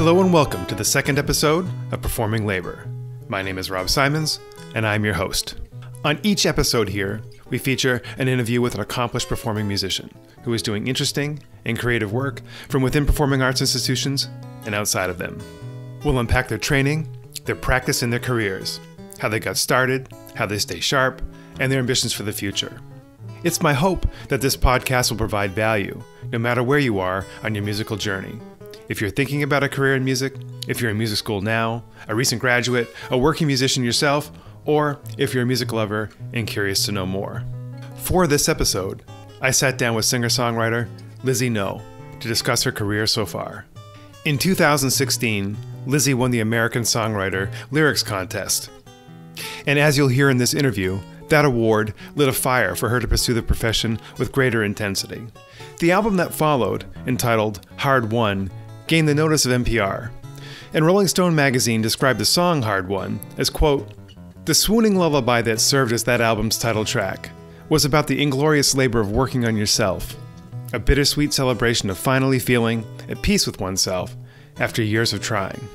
Hello and welcome to the second episode of Performing Labor. My name is Rob Simonds, and I'm your host. On each episode here, we feature an interview with an accomplished performing musician who is doing interesting and creative work from within performing arts institutions and outside of them. We'll unpack their training, their practice, and their careers, how they got started, how they stay sharp, and their ambitions for the future. It's my hope that this podcast will provide value, no matter where you are on your musical journey. If you're thinking about a career in music, if you're in music school now, a recent graduate, a working musician yourself, or if you're a music lover and curious to know more. For this episode, I sat down with singer-songwriter Lizzie No to discuss her career so far. In 2016, Lizzie won the American Songwriter Lyrics Contest. And as you'll hear in this interview, that award lit a fire for her to pursue the profession with greater intensity. The album that followed, entitled Hard Won, gained the notice of NPR. And Rolling Stone magazine described the song Hard Won as, quote, "The swooning lullaby that served as that album's title track was about the inglorious labor of working on yourself, a bittersweet celebration of finally feeling at peace with oneself after years of trying."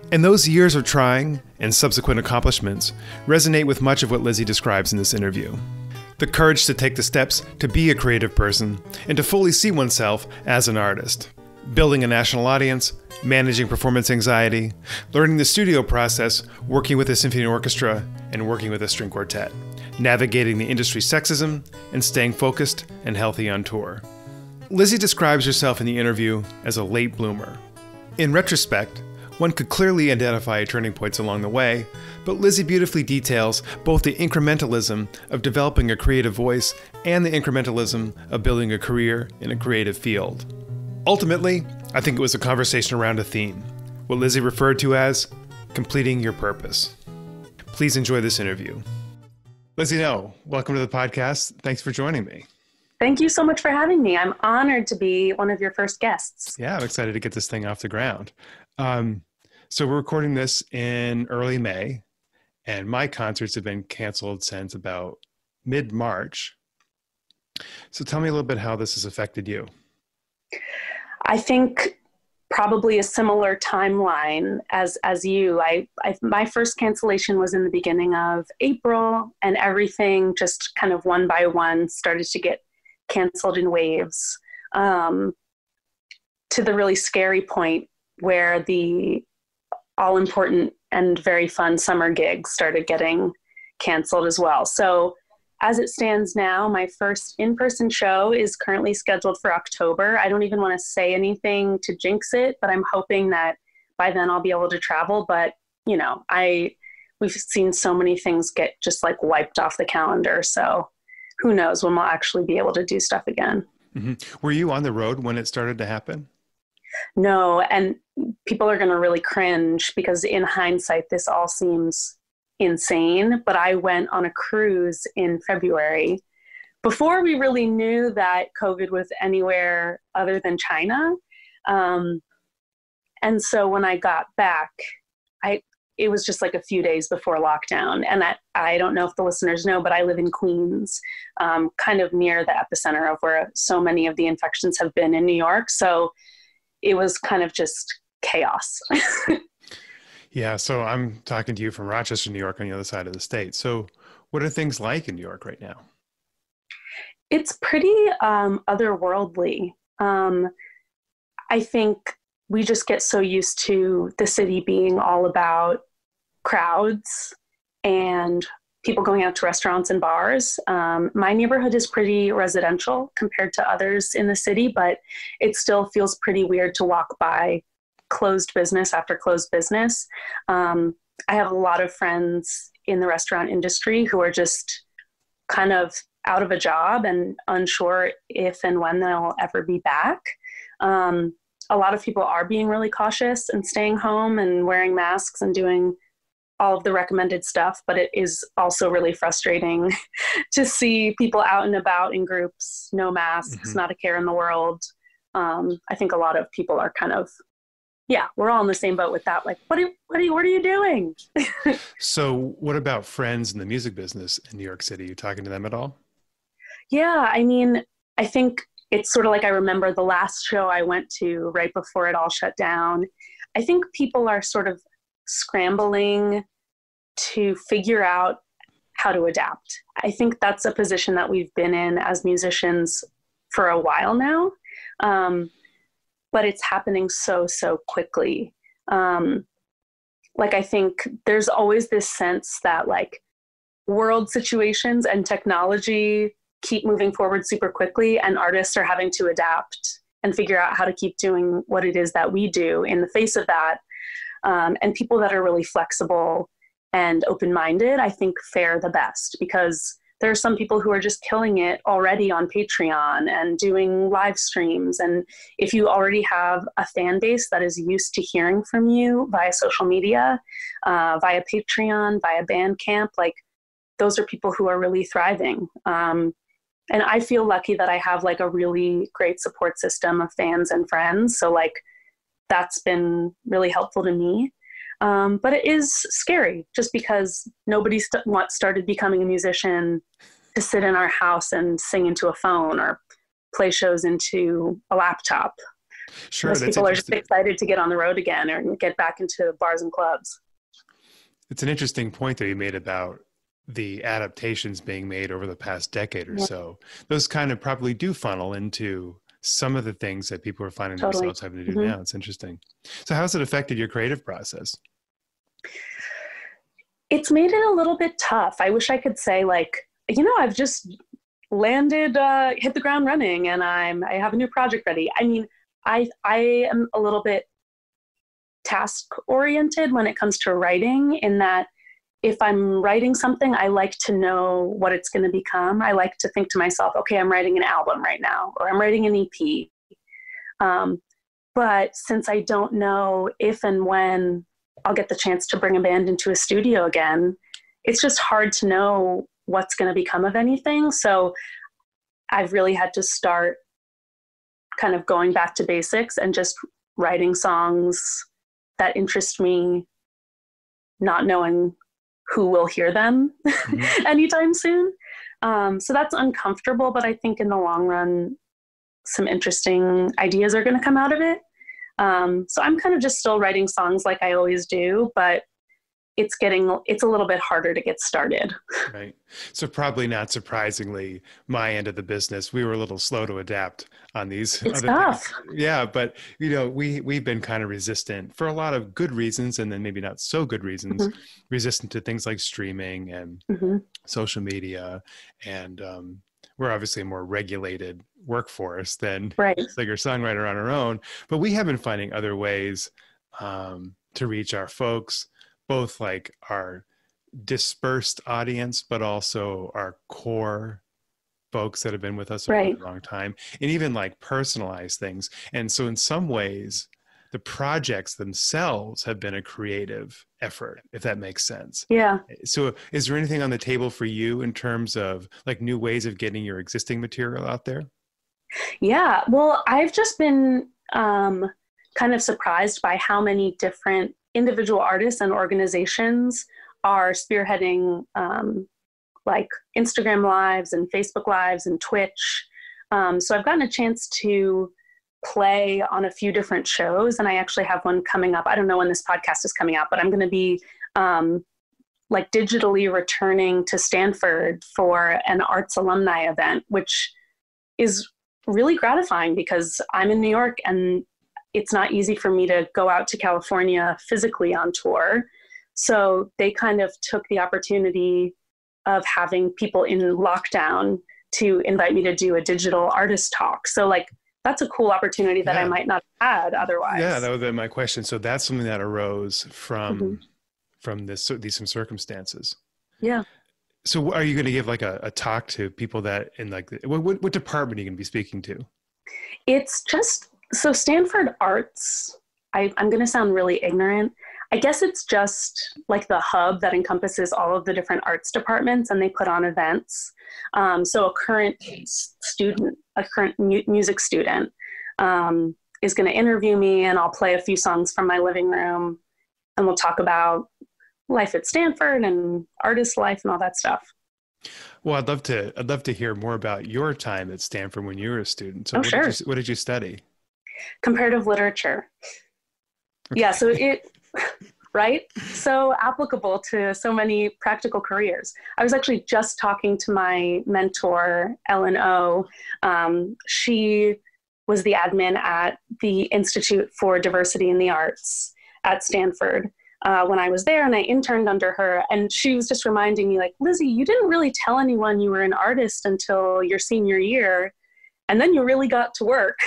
And those years of trying and subsequent accomplishments resonate with much of what Lizzie describes in this interview. The courage to take the steps to be a creative person and to fully see oneself as an artist. Building a national audience, managing performance anxiety, learning the studio process, working with a symphony orchestra, and working with a string quartet, navigating the industry sexism, and staying focused and healthy on tour. Lizzie describes herself in the interview as a late bloomer. In retrospect, one could clearly identify turning points along the way, but Lizzie beautifully details both the incrementalism of developing a creative voice and the incrementalism of building a career in a creative field. Ultimately, I think it was a conversation around a theme, what Lizzie referred to as completing your purpose. Please enjoy this interview. Lizzie No, welcome to the podcast. Thanks for joining me. Thank you so much for having me. I'm honored to be one of your first guests. Yeah, I'm excited to get this thing off the ground. So we're recording this in early May, and my concerts have been canceled since about mid-March. So tell me a little bit how this has affected you. I think probably a similar timeline as you. My first cancellation was in the beginning of April, and everything just kind of one by one started to get canceled in waves, to the really scary point where the all-important and very fun summer gigs started getting canceled as well. So as it stands now, my first in-person show is currently scheduled for October. I don't even want to say anything to jinx it, but I'm hoping that by then I'll be able to travel. But, you know, we've seen so many things get just like wiped off the calendar. So who knows when we'll actually be able to do stuff again. Mm-hmm. Were you on the road when it started to happen? No, and people are going to really cringe because in hindsight, this all seems insane. But I went on a cruise in February before we really knew that COVID was anywhere other than China. And so when I got back, it was just like a few days before lockdown. And I don't know if the listeners know, but I live in Queens, kind of near the epicenter of where so many of the infections have been in New York. So it was kind of just chaos. Yeah, so I'm talking to you from Rochester, New York, on the other side of the state. So what are things like in New York right now? It's pretty otherworldly. I think we just get so used to the city being all about crowds and people going out to restaurants and bars. My neighborhood is pretty residential compared to others in the city, but it still feels pretty weird to walk by closed business after closed business. I have a lot of friends in the restaurant industry who are just kind of out of a job and unsure if and when they'll ever be back. A lot of people are being really cautious and staying home and wearing masks and doing all of the recommended stuff, but it is also really frustrating to see people out and about in groups, no masks, not a care in the world. I think a lot of people are kind of, we're all in the same boat with that. Like, what are you doing? So what about friends in the music business in New York City? You talking to them at all? Yeah, I mean, I think it's sort of like I remember the last show I went to right before it all shut down. I think people are sort of scrambling to figure out how to adapt. I think that's a position that we've been in as musicians for a while now. But it's happening so quickly. Like, I think there's always this sense that like world situations and technology keep moving forward super quickly, and artists are having to adapt and figure out how to keep doing what it is that we do in the face of that. And people that are really flexible and open-minded, I think, fare the best, because there are some people who are just killing it already on Patreon and doing live streams. And if you already have a fan base that is used to hearing from you via social media, via Patreon, via Bandcamp, like those are people who are really thriving. And I feel lucky that I have like a really great support system of fans and friends. So like that's been really helpful to me. But it is scary just because nobody started becoming a musician to sit in our house and sing into a phone or play shows into a laptop. Sure. Most people are just excited to get on the road again or get back into bars and clubs. It's an interesting point that you made about the adaptations being made over the past decade or so. Those kind of probably do funnel into some of the things that people are finding themselves having to do now. It's interesting. So how's it affected your creative process? It's made it a little bit tough. I wish I could say like, you know, I've just landed, hit the ground running and I have a new project ready. I mean, I am a little bit task oriented when it comes to writing, in that if I'm writing something, I like to know what it's going to become. I like to think to myself, okay, I'm writing an album right now, or I'm writing an EP. But since I don't know if and when I'll get the chance to bring a band into a studio again, it's just hard to know what's going to become of anything. So I've really had to start kind of going back to basics and just writing songs that interest me, not knowing who will hear them anytime soon. So that's uncomfortable, but I think in the long run, some interesting ideas are going to come out of it. So I'm kind of just still writing songs like I always do, but it's a little bit harder to get started. Right. So probably not surprisingly, my end of the business, we were a little slow to adapt on these It's other tough. things. Yeah, but you know, we've been kind of resistant for a lot of good reasons, and then maybe not so good reasons, resistant to things like streaming and social media, and we're obviously a more regulated workforce than singer-songwriter on our own, but we have been finding other ways to reach our folks, both like our dispersed audience, but also our core folks that have been with us for a long time, and even like personalized things. And so in some ways, the projects themselves have been a creative effort, if that makes sense. Yeah. So is there anything on the table for you in terms of like new ways of getting your existing material out there? Yeah. Well, I've just been kind of surprised by how many different individual artists and organizations are spearheading like Instagram lives and Facebook lives and Twitch. So I've gotten a chance to play on a few different shows, and I actually have one coming up. I don't know when this podcast is coming out, but I'm going to be like digitally returning to Stanford for an arts alumni event, which is really gratifying because I'm in New York and it's not easy for me to go out to California physically on tour. So they kind of took the opportunity of having people in lockdown to invite me to do a digital artist talk. So like, that's a cool opportunity that I might not have had otherwise. Yeah, that would be my question. So that's something that arose from these some circumstances. Yeah. So are you going to give like a talk to people that in like, what department are you going to be speaking to? It's just, so Stanford Arts, I'm going to sound really ignorant. I guess it's just like the hub that encompasses all of the different arts departments, and they put on events. So a current music student is going to interview me, and I'll play a few songs from my living room, and we'll talk about life at Stanford and artist life and all that stuff. Well, I'd love to hear more about your time at Stanford when you were a student. So what did you study? Comparative literature. Yeah, so right? So applicable to so many practical careers. I was actually just talking to my mentor, Ellen O. She was the admin at the Institute for Diversity in the Arts at Stanford when I was there, and I interned under her. And she was just reminding me, like, Lizzie, you didn't really tell anyone you were an artist until your senior year, and then you really got to work.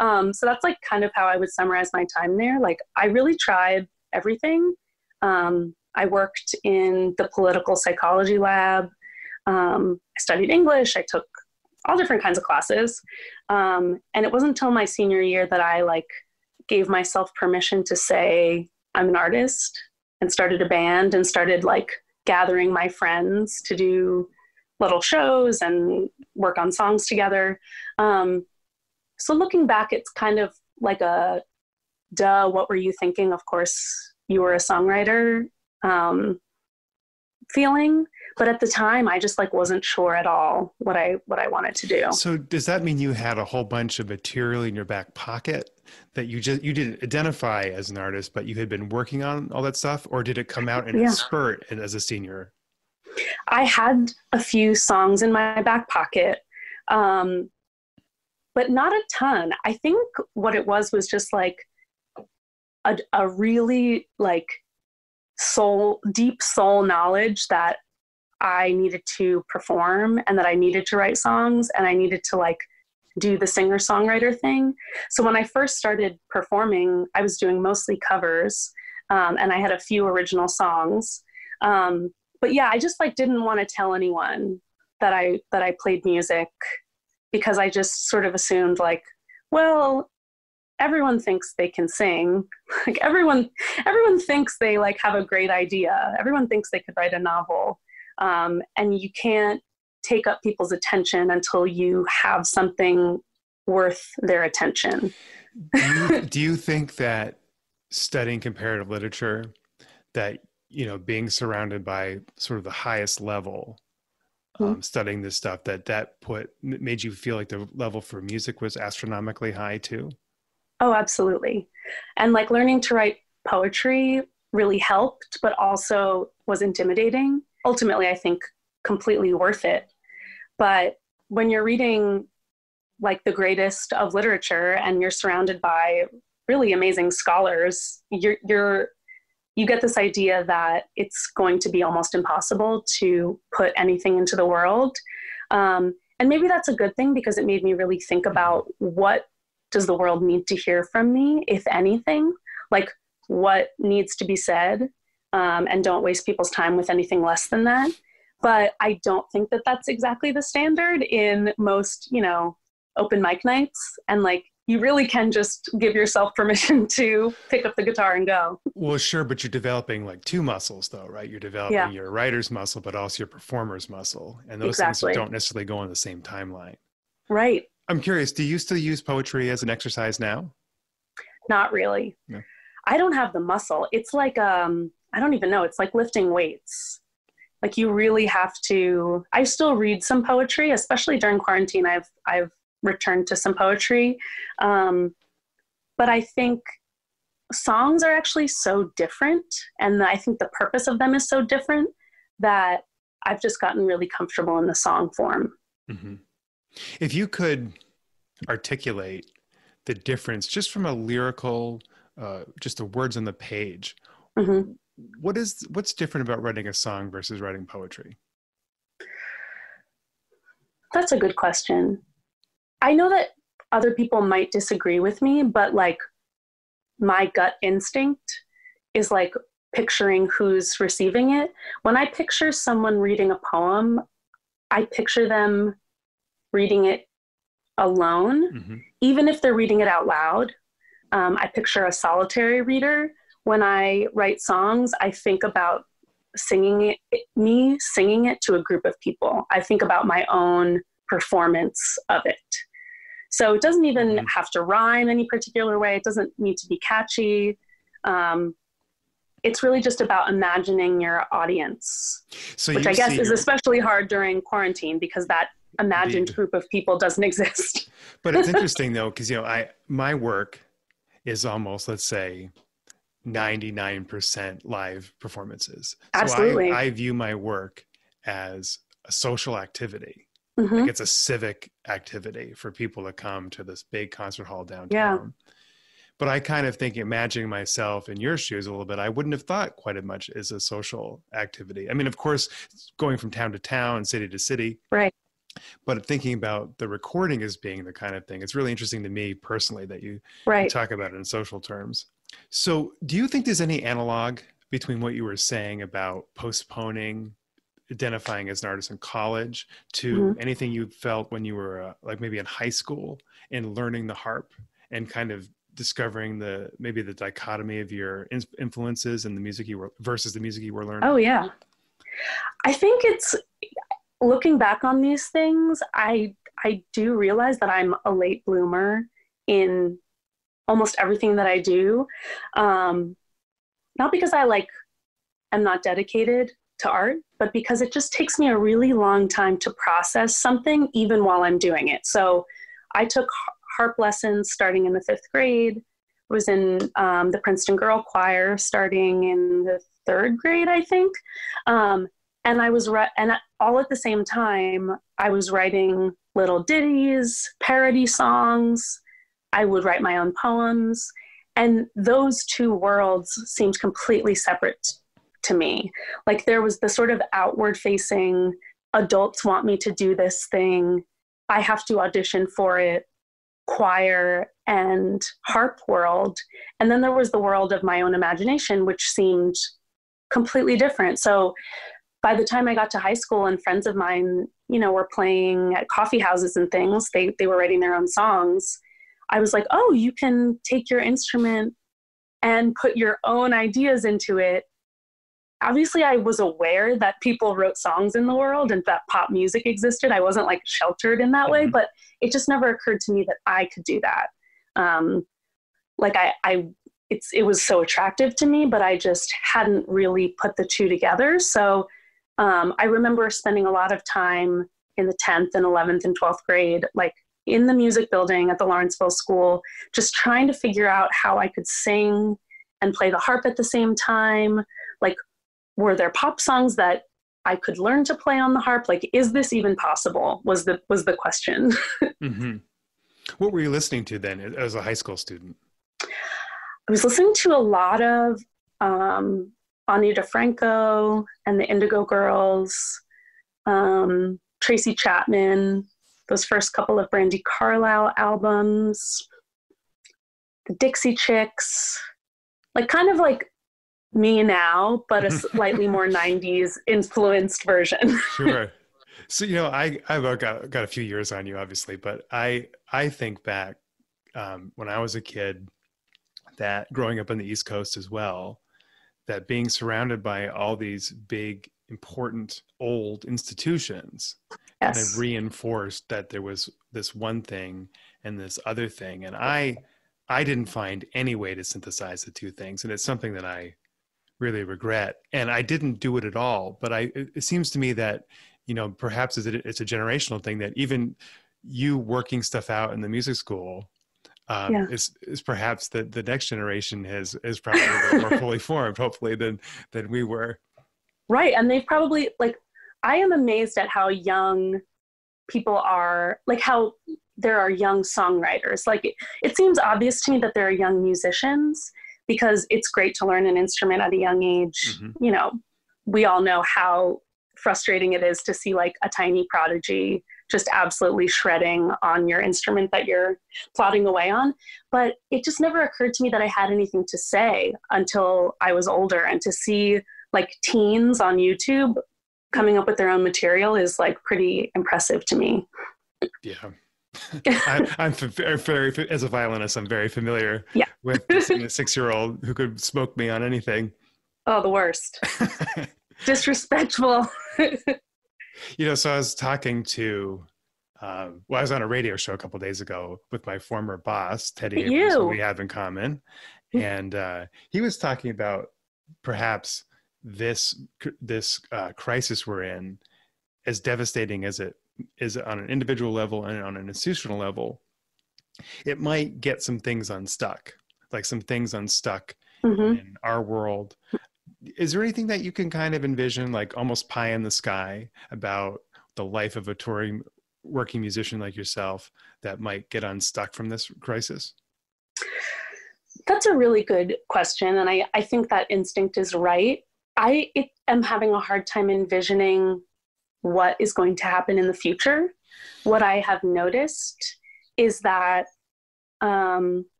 So that's like kind of how I would summarize my time there. Like, I really tried everything. I worked in the political psychology lab. I studied English. I took all different kinds of classes. And it wasn't until my senior year that I like gave myself permission to say I'm an artist, and started a band and started like gathering my friends to do little shows and work on songs together. So looking back, it's kind of like a duh, what were you thinking? Of course, you were a songwriter feeling. But at the time, I just like wasn't sure at all what I wanted to do. So does that mean you had a whole bunch of material in your back pocket that you didn't identify as an artist, but you had been working on all that stuff? Or did it come out in a spurt as a senior? I had a few songs in my back pocket, but not a ton. I think what it was just like a really like deep soul knowledge that I needed to perform, and that I needed to write songs, and I needed to like do the singer-songwriter thing. So when I first started performing, I was doing mostly covers, and I had a few original songs. But yeah, I just like didn't want to tell anyone that I played music, because I just sort of assumed like, well, everyone thinks they can sing. Like everyone thinks they like have a great idea. Everyone thinks they could write a novel. And you can't take up people's attention until you have something worth their attention. Do you think that studying comparative literature, that, you know, being surrounded by sort of the highest level, studying this stuff, that made you feel like the level for music was astronomically high too? Oh, absolutely. And like learning to write poetry really helped, but also was intimidating. Ultimately, I think completely worth it. But when you're reading like the greatest of literature and you're surrounded by really amazing scholars, you get this idea that it's going to be almost impossible to put anything into the world. And maybe that's a good thing, because it made me really think about what does the world need to hear from me, if anything, like what needs to be said, and don't waste people's time with anything less than that. But I don't think that that's exactly the standard in most, you know, open mic nights. And like, you really can just give yourself permission to pick up the guitar and go. Well, sure. But you're developing like two muscles though, right? You're developing your writer's muscle, but also your performer's muscle. And those things don't necessarily go on the same timeline. Right. I'm curious, do you still use poetry as an exercise now? Not really. No. I don't have the muscle. It's like, I don't even know. It's like lifting weights. Like you really have to, I still read some poetry, especially during quarantine. I've returned to some poetry. But I think songs are actually so different. And I think the purpose of them is so different that I've just gotten really comfortable in the song form. Mm-hmm. If you could articulate the difference just from a lyrical, just the words on the page, what's different about writing a song versus writing poetry? That's a good question. I know that other people might disagree with me, but like my gut instinct is like picturing who's receiving it. When I picture someone reading a poem, I picture them reading it alone, even if they're reading it out loud. I picture a solitary reader. When I write songs, I think about singing it to a group of people. I think about my own performance of it. So it doesn't even have to rhyme any particular way. It doesn't need to be catchy. It's really just about imagining your audience, which I guess is especially hard during quarantine because that imagined group of people doesn't exist. But it's interesting though, because, you know, my work is almost, let's say, 99% live performances. Absolutely. So I view my work as a social activity. Mm-hmm. Like it's a civic activity for people to come to this big concert hall downtown. Yeah. But I kind of think, imagining myself in your shoes a little bit, I wouldn't have thought quite as much as a social activity. I mean, of course, going from town to town, city to city. Right. But thinking about the recording as being the kind of thing, it's really interesting to me personally that you talk about it in social terms. So do you think there's any analog between what you were saying about postponing identifying as an artist in college to anything you felt when you were like maybe in high school and learning the harp and kind of discovering maybe the dichotomy of your influences and the music you were versus the music you were learning? Oh yeah. I think it's, looking back on these things, I do realize that I'm a late bloomer in almost everything that I do. Not because I'm not dedicated to art, but because it just takes me a really long time to process something even while I'm doing it. So I took harp lessons starting in the 5th grade, was in the Princeton Girl Choir starting in the 3rd grade, I think. And I was and all at the same time, I was writing little ditties, parody songs. I would write my own poems. And those two worlds seemed completely separate to me. Like there was the sort of outward facing, adults want me to do this thing, I have to audition for it, choir and harp world. And then there was the world of my own imagination, which seemed completely different. So by the time I got to high school and friends of mine, were playing at coffee houses and things, they were writing their own songs. I was like, oh, you can take your instrument and put your own ideas into it. Obviously, I was aware that people wrote songs in the world and that pop music existed. I wasn't sheltered in that way, but it just never occurred to me that I could do that. It was so attractive to me, but I just hadn't really put the two together. So I remember spending a lot of time in the 10th and 11th and 12th grade, in the music building at the Lawrenceville School, just trying to figure out how I could sing and play the harp at the same time. Were there pop songs that I could learn to play on the harp? Is this even possible? Was the question. Mm-hmm. What were you listening to then as a high school student? I was listening to a lot of Ani DeFranco and the Indigo Girls, Tracy Chapman, those first couple of Brandi Carlile albums, the Dixie Chicks, kind of me now, but a slightly more 90s influenced version. Sure. So, I've got a few years on you, obviously, but I think back when I was a kid, that growing up on the East Coast as well, that being surrounded by all these big, important, old institutions kind of reinforced that there was this one thing and this other thing. And I didn't find any way to synthesize the two things. And it's something that I really regret. And I didn't do it at all. But it seems to me that, perhaps it's a generational thing that even you working stuff out in the music school is perhaps the next generation is probably a little more fully formed, hopefully, than we were. Right. And they've probably, I am amazed at how young people are, how there are young songwriters. It seems obvious to me that there are young musicians because it's great to learn an instrument at a young age. Mm-hmm. We all know how frustrating it is to see a tiny prodigy just absolutely shredding on your instrument that you're plodding away on. But it just never occurred to me that I had anything to say until I was older, and to see teens on YouTube coming up with their own material is pretty impressive to me. Yeah. I'm very, as a violinist, I'm very familiar with a 6-year-old who could smoke me on anything. Oh, the worst. Disrespectful. So I was talking to, I was on a radio show a couple of days ago with my former boss, Teddy Abrams, who we have in common. And he was talking about perhaps this crisis we're in, as devastating as it is on an individual level and on an institutional level, it might get some things unstuck Mm-hmm. in our world. Is there anything that you can kind of envision, like almost pie in the sky, about the life of a touring working musician like yourself that might get unstuck from this crisis? That's a really good question. And I think that instinct is right. Am having a hard time envisioning what is going to happen in the future. What I have noticed is that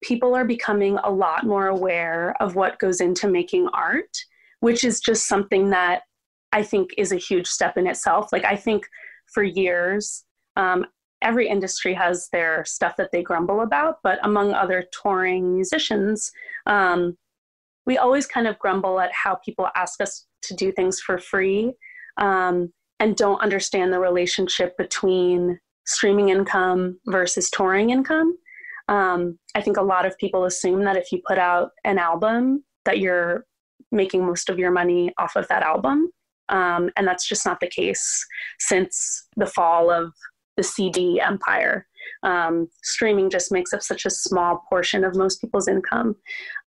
people are becoming a lot more aware of what goes into making art, which is just something that I think is a huge step in itself. Like, I think for years, every industry has their stuff that they grumble about, but among other touring musicians, we always kind of grumble at how people ask us to do things for free, and don't understand the relationship between streaming income versus touring income. I think a lot of people assume that if you put out an album, that you're making most of your money off of that album. And that's just not the case since the fall of the CD empire. Streaming just makes up such a small portion of most people's income.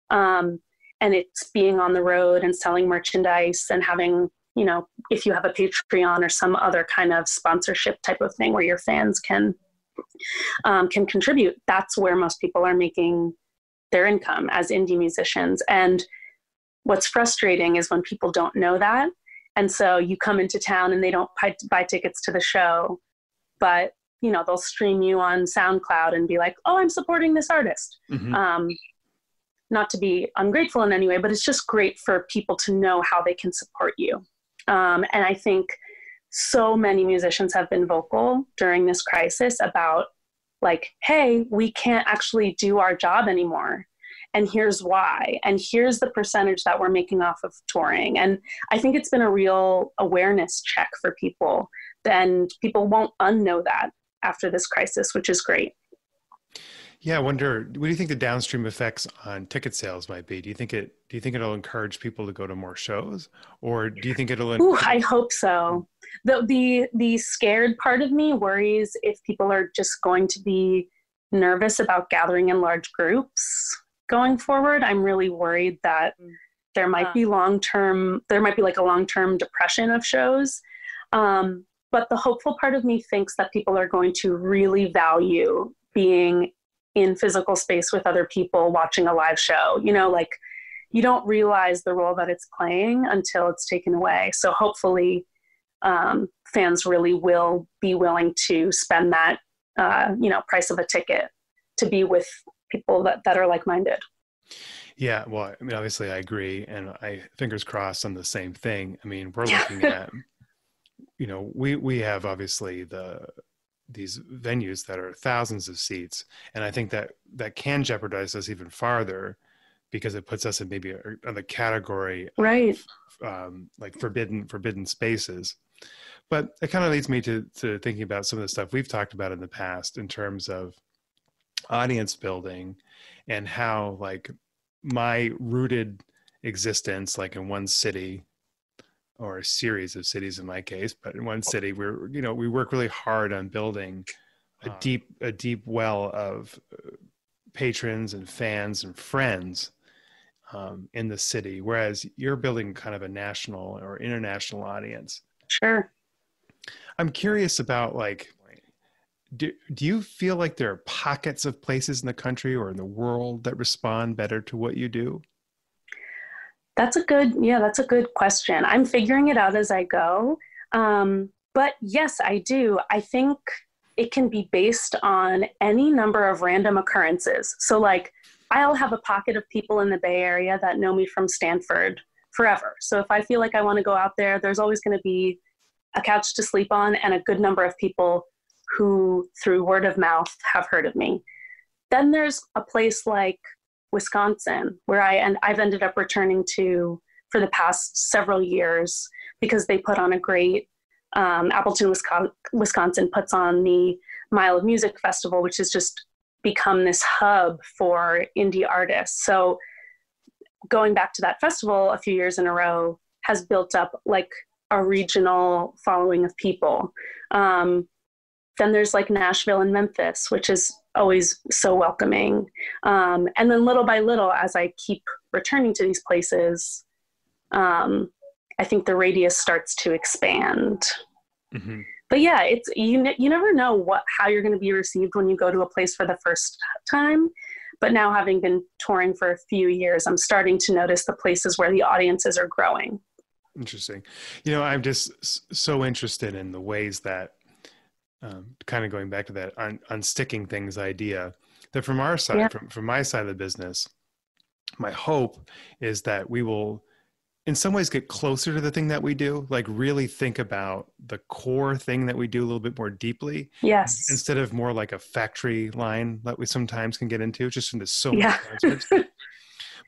And it's being on the road and selling merchandise and having, you know, if you have a Patreon or some other kind of sponsorship type of thing where your fans can contribute, that's where most people are making their income as indie musicians. And what's frustrating is when people don't know that. And so you come into town and they don't buy tickets to the show, but, you know, they'll stream you on SoundCloud and be like, oh, I'm supporting this artist. Mm-hmm. Not to be ungrateful in any way, but it's just great for people to know how they can support you. And I think so many musicians have been vocal during this crisis about, like, hey, we can't actually do our job anymore. And here's why. And here's the percentage that we're making off of touring. And I think it's been a real awareness check for people. And people won't unknow that after this crisis, which is great. Yeah, I wonder, what do you think the downstream effects on ticket sales might be? Do you think it'll encourage people to go to more shows, or do you think it'll? I hope so. The scared part of me worries if people are just going to be nervous about gathering in large groups going forward. I'm really worried that there might be like a long-term depression of shows. But the hopeful part of me thinks that people are going to really value being in physical space with other people watching a live show. You know, like, you don't realize the role that it's playing until it's taken away. So hopefully fans really will be willing to spend that, price of a ticket to be with people that are like-minded. Yeah, well, I mean, obviously I agree, and I fingers crossed on the same thing. I mean, we're looking at, you know, we have obviously these venues that are thousands of seats, and I think that can jeopardize us even farther, because it puts us in maybe another category, right? Like forbidden spaces. But it kind of leads me to thinking about some of the stuff we've talked about in the past in terms of audience building, and how, like, my rooted existence, like in one city, or a series of cities in my case, but in one city, we work really hard on building a deep well of patrons and fans and friends in the city, whereas you're building kind of a national or international audience. Sure. I'm curious about, like, do you feel like there are pockets of places in the country or in the world that respond better to what you do? That's a good question. I'm figuring it out as I go. But yes, I do. I think it can be based on any number of random occurrences. So, like, I'll have a pocket of people in the Bay Area that know me from Stanford forever. So if I feel like I want to go out there, there's always going to be a couch to sleep on and a good number of people who, through word of mouth, have heard of me. Then there's a place like Wisconsin, where I've ended up returning to for the past several years, because they put on a great, Appleton, Wisconsin puts on the Mile of Music Festival, which has just become this hub for indie artists. So going back to that festival a few years in a row has built up like a regional following of people. Then there's like Nashville and Memphis, which is always so welcoming. And then little by little, as I keep returning to these places, I think the radius starts to expand. Mm-hmm. But yeah, it's you never know how you're going to be received when you go to a place for the first time. But now, having been touring for a few years, I'm starting to notice the places where the audiences are growing. Interesting. I'm just so interested in the ways that, kind of going back to that unsticking things idea, that from our side, from my side of the business, my hope is that we will in some ways get closer to the thing that we do, like really think about the core thing that we do a little bit more deeply. Yes. Instead of more like a factory line that we sometimes can get into, just into so many concerts.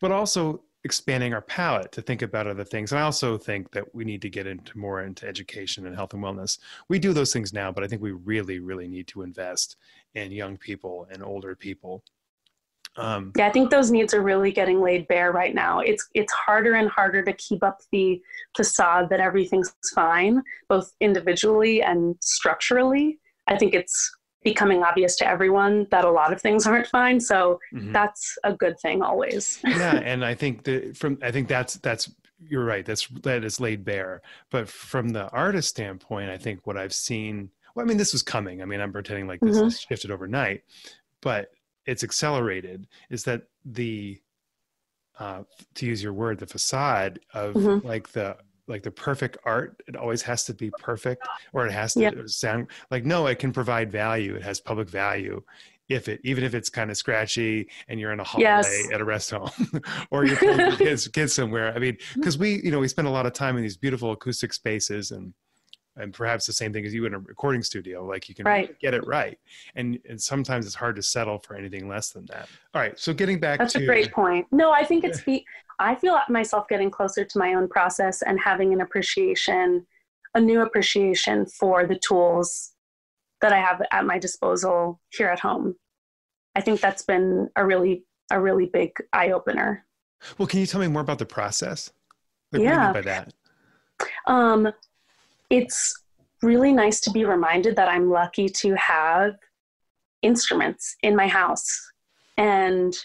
But also expanding our palette to think about other things. And I also think that we need to get more into education and health and wellness. We do those things now, but I think we really, really need to invest in young people and older people. I think those needs are really getting laid bare right now. It's harder and harder to keep up the facade that everything's fine, both individually and structurally. I think it's becoming obvious to everyone that a lot of things aren't fine. So that's a good thing always. Yeah, and I think that's you're right. That is laid bare. But from the artist standpoint, I think what I've seen. Well, I mean, this was coming. I mean, I'm pretending like this has shifted overnight, but it's accelerated, is that the, to use your word, the facade of like the perfect art, it always has to be perfect, or it has to sound like, no, it can provide value. It has public value. Even if it's kind of scratchy and you're in a hallway at a rest home or you're playing with kids somewhere. I mean, because we spend a lot of time in these beautiful acoustic spaces and perhaps the same thing as you in a recording studio, like you can get it right. And sometimes it's hard to settle for anything less than that. All right. So getting back That's a great point. No, I think I feel myself getting closer to my own process and having a new appreciation for the tools that I have at my disposal here at home. I think that's been a really big eye opener. Well, can you tell me more about the process? Like, what do you mean by that? It's really nice to be reminded that I'm lucky to have instruments in my house and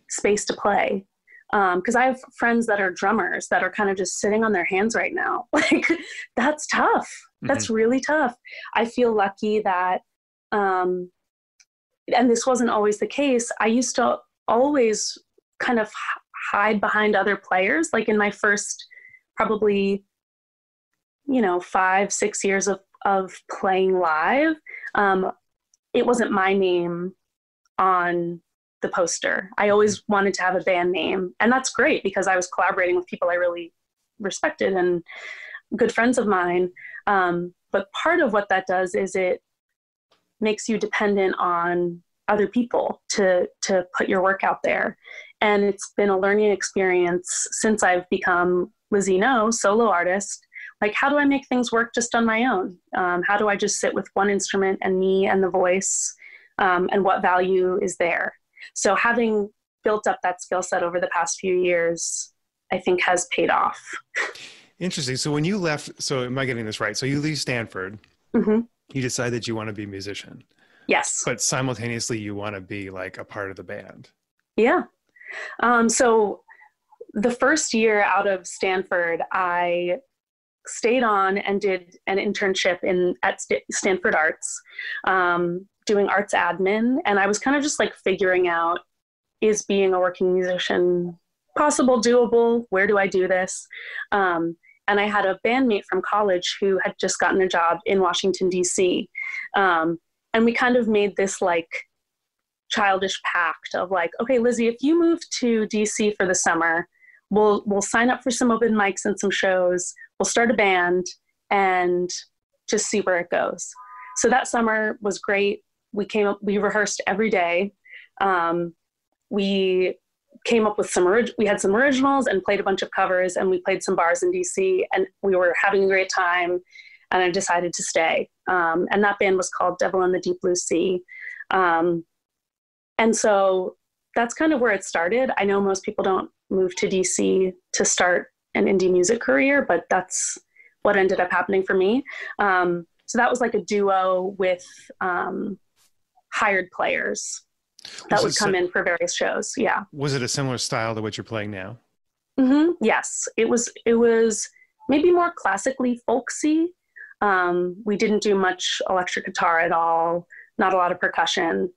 space to play. Because I have friends that are drummers that are kind of just sitting on their hands right now. Like, that's tough. That's really tough. I feel lucky that, and this wasn't always the case, I used to always kind of hide behind other players. Like in my first probably 5-6 years of playing live, it wasn't my name on the poster. I always wanted to have a band name, and that's great because I was collaborating with people I really respected and good friends of mine. But part of what that does is it makes you dependent on other people to put your work out there. And it's been a learning experience since I've become Lizzie No, solo artist. Like, how do I make things work just on my own? How do I just sit with one instrument and me and the voice, and what value is there? So having built up that skill set over the past few years, I think has paid off. Interesting. So when you left, so am I getting this right? So you leave Stanford, you decide that you want to be a musician. Yes. But simultaneously you want to be like a part of the band. Yeah. So the first year out of Stanford, I stayed on and did an internship at Stanford Arts, doing arts admin. And I was kind of just like figuring out, is being a working musician possible, doable? Where do I do this? And I had a bandmate from college who had just gotten a job in Washington, D.C. And we kind of made this like childish pact of like, okay, Lizzie, if you move to D.C. for the summer, we'll sign up for some open mics and some shows. We'll start a band and just see where it goes. So that summer was great. We rehearsed every day. We came up with we had some originals and played a bunch of covers, and we played some bars in DC, and we were having a great time, and I decided to stay. And that band was called Devil in the Deep Blue Sea. And so that's kind of where it started. I know most people don't move to DC to start an indie music career, but that's what ended up happening for me. So that was like a duo with hired players. that would come in for various shows. Yeah. Was it a similar style to what you're playing now? Yes, it was maybe more classically folksy. We didn't do much electric guitar at all, not a lot of percussion.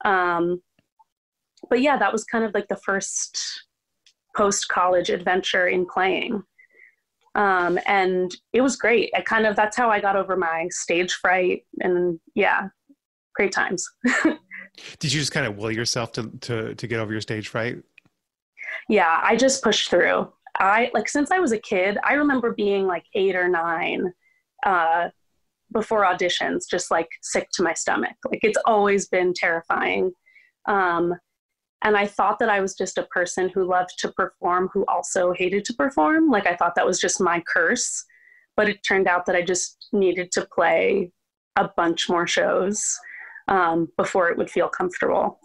But yeah, that was kind of like the first post-college adventure in playing. And it was great. That's how I got over my stage fright, and yeah, great times. Did you just kind of will yourself to get over your stage fright? Yeah, I just pushed through. Since I was a kid, I remember being like 8 or 9, before auditions, just like sick to my stomach. Like, it's always been terrifying. And I thought that I was just a person who loved to perform, who also hated to perform. Like, I thought that was just my curse, but it turned out that I just needed to play a bunch more shows, before it would feel comfortable.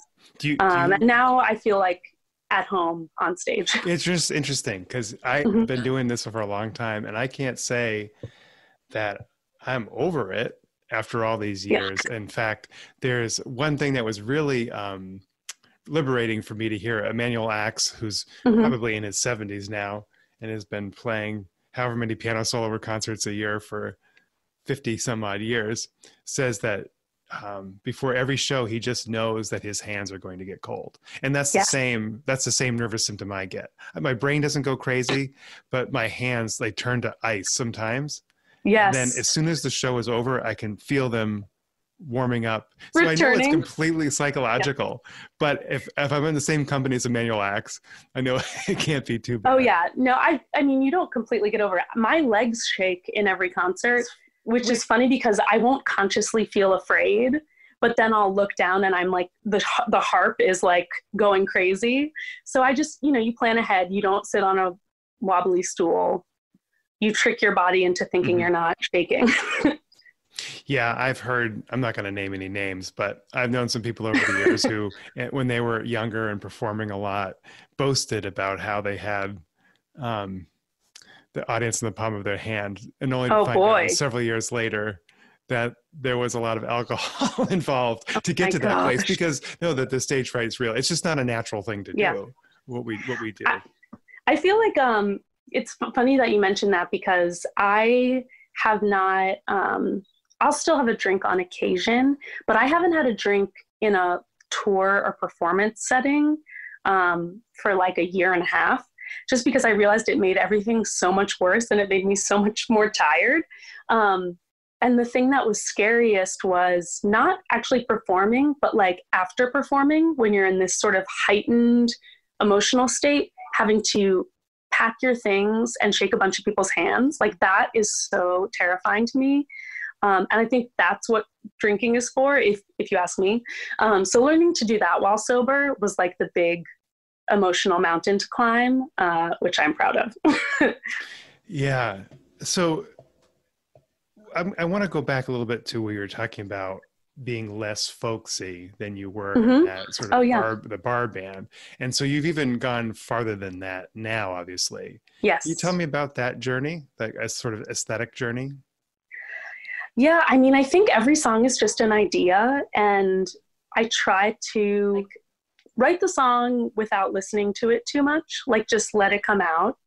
And now I feel like at home on stage. It's just interesting because I've been doing this for a long time, and I can't say that I'm over it after all these years. Yeah. In fact, there's one thing that was really liberating for me to hear. Emmanuel Axe, who's probably in his 70s now and has been playing however many piano solo concerts a year for 50 some odd years, says that before every show, he just knows that his hands are going to get cold. And that's the same nervous symptom I get. My brain doesn't go crazy, but my hands, they turn to ice sometimes. Yes. And then as soon as the show is over, I can feel them warming up. So I know it's completely psychological, but if I'm in the same company as Emmanuel Axe, I know it can't be too bad. Oh yeah. No, I mean, you don't completely get over it. My legs shake in every concert, which is funny because I won't consciously feel afraid, but then I'll look down and I'm like, the harp is like going crazy. So I just, you plan ahead. You don't sit on a wobbly stool. You trick your body into thinking you're not shaking. Yeah, I've heard, I'm not going to name any names, but I've known some people over the years who, when they were younger and performing a lot, boasted about how they had the audience in the palm of their hand, and only to find out several years later that there was a lot of alcohol involved to get to that place, because that the stage fright is real. It's just not a natural thing to do, what we do. I feel like it's funny that you mentioned that, because I have not, I'll still have a drink on occasion, but I haven't had a drink in a tour or performance setting for like a year and a half, just because I realized it made everything so much worse and it made me so much more tired. And the thing that was scariest was not actually performing, but like after performing, when you're in this sort of heightened emotional state, having to pack your things and shake a bunch of people's hands. Like, that is so terrifying to me. And I think that's what drinking is for, if you ask me. So learning to do that while sober was like the big emotional mountain to climb, which I'm proud of. Yeah. So I want to go back a little bit to where you were talking about being less folksy than you were at sort of the bar band. And so you've even gone farther than that now, obviously. Yes. Can you tell me about that journey, like a sort of aesthetic journey? Yeah, I mean, I think every song is just an idea, and I try to write the song without listening to it too much, like just let it come out.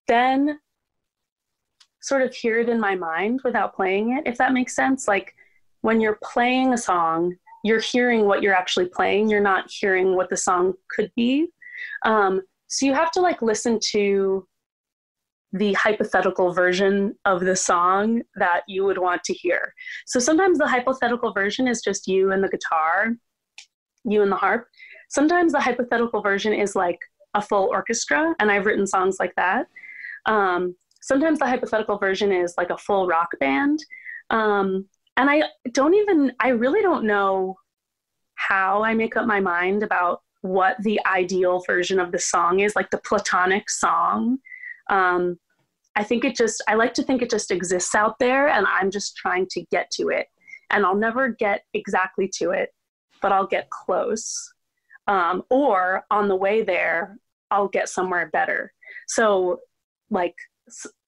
Then sort of hear it in my mind without playing it, if that makes sense. Like, when you're playing a song, you're hearing what you're actually playing. You're not hearing what the song could be. So you have to like listen to the hypothetical version of the song that you would want to hear. So sometimes the hypothetical version is just you and the guitar, you and the harp. Sometimes the hypothetical version is like a full orchestra, and I've written songs like that. Sometimes the hypothetical version is like a full rock band. And I really don't know how I make up my mind about what the ideal version of the song is, like the platonic song. I like to think it just exists out there, and I'm just trying to get to it. And I'll never get exactly to it, but I'll get close. Or on the way there, I'll get somewhere better. So like,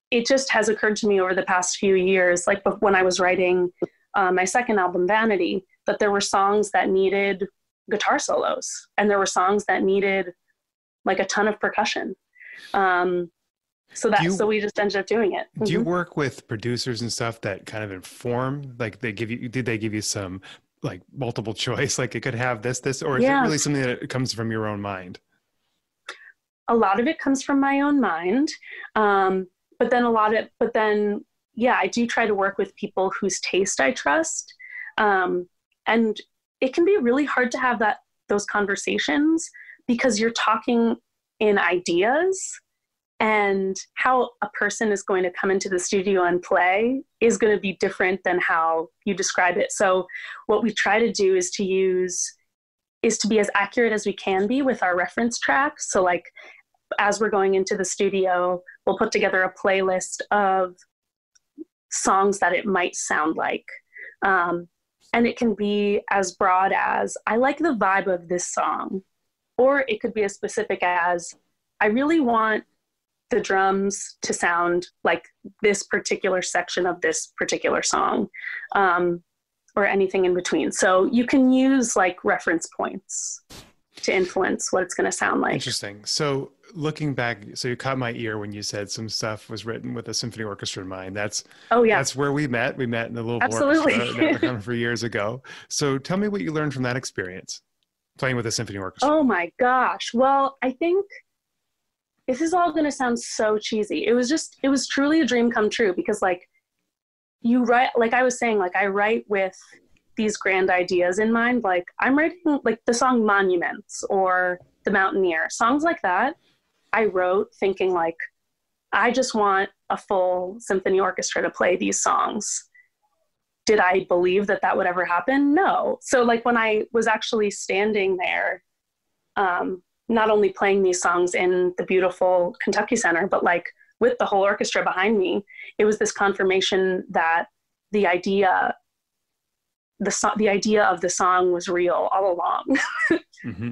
it just has occurred to me over the past few years, like when I was writing my second album, Vanity, that there were songs that needed guitar solos, and there were songs that needed like a ton of percussion. So we just ended up doing it. Do you work with producers and stuff that kind of inform, like did they give you some like multiple choice, like it could have this, or is it really something that comes from your own mind? A lot of it comes from my own mind. But then I do try to work with people whose taste I trust. And it can be really hard to have those conversations because you're talking in ideas, and how a person is going to come into the studio and play is going to be different than how you describe it. So what we try to do is to be as accurate as we can be with our reference tracks. So like, as we're going into the studio, we'll put together a playlist of songs that it might sound like. And it can be as broad as, I like the vibe of this song. Or it could be as specific as, I really want the drums to sound like this particular section of this particular song, or anything in between. So you can use like reference points to influence what it's going to sound like. Interesting. So looking back, so you caught my ear when you said some stuff was written with a symphony orchestra in mind. That's where we met. We met in the Louisville Orchestra for years ago. So tell me what you learned from that experience, playing with a symphony orchestra. Oh my gosh. Well, I think this is all going to sound so cheesy. It was truly a dream come true, because like you write, like I was saying, like I write with these grand ideas in mind. Like I'm writing like the song Monuments or The Mountaineer, songs like that. I wrote thinking like, I just want a full symphony orchestra to play these songs. Did I believe that would ever happen? No. So like when I was actually standing there, not only playing these songs in the beautiful Kentucky Center, but like with the whole orchestra behind me, it was this confirmation that the idea of the song was real all along. Mm-hmm.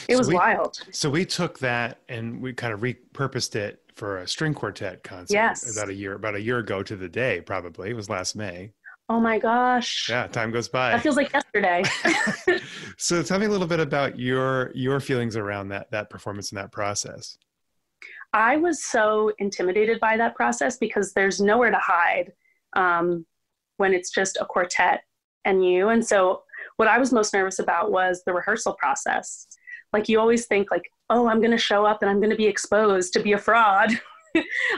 It was wild. So we took that and we kind of repurposed it for a string quartet concert. Yes. About a year ago to the day, probably. It was last May. Oh my gosh. Yeah, time goes by. That feels like yesterday. So tell me a little bit about your feelings around that performance and that process. I was so intimidated by that process because there's nowhere to hide when it's just a quartet and you. And so what I was most nervous about was the rehearsal process. Like you always think like, oh, I'm going to show up and I'm going to be exposed to be a fraud.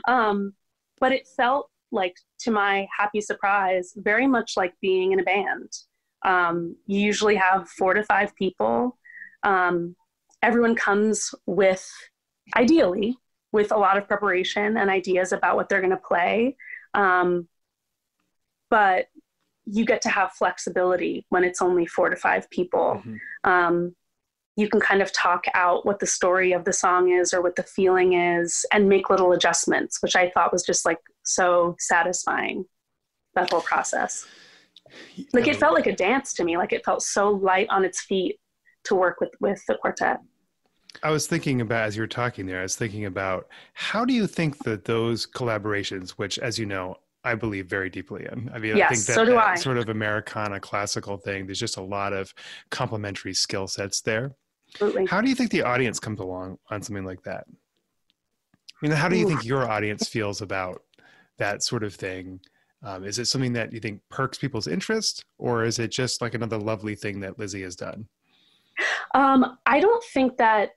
But it felt like, to my happy surprise, very much like being in a band. You usually have 4 to 5 people. Everyone comes ideally with a lot of preparation and ideas about what they're going to play. But you get to have flexibility when it's only 4 to 5 people. Mm-hmm. You can kind of talk out what the story of the song is or what the feeling is and make little adjustments, which I thought was just like so satisfying, that whole process. Like it felt like a dance to me. Like it felt so light on its feet to work with the quartet. I was thinking about, as you were talking there, I was thinking about how do you think that those collaborations, which as you know, I believe very deeply in. I mean, yes, I think so do I. Sort of Americana classical thing, there's just a lot of complementary skill sets there. Absolutely. How do you think the audience comes along on something like that? I mean, how do you think your audience feels about that sort of thing? Is it something that you think perks people's interest, or is it just like another lovely thing that Lizzie has done? I think that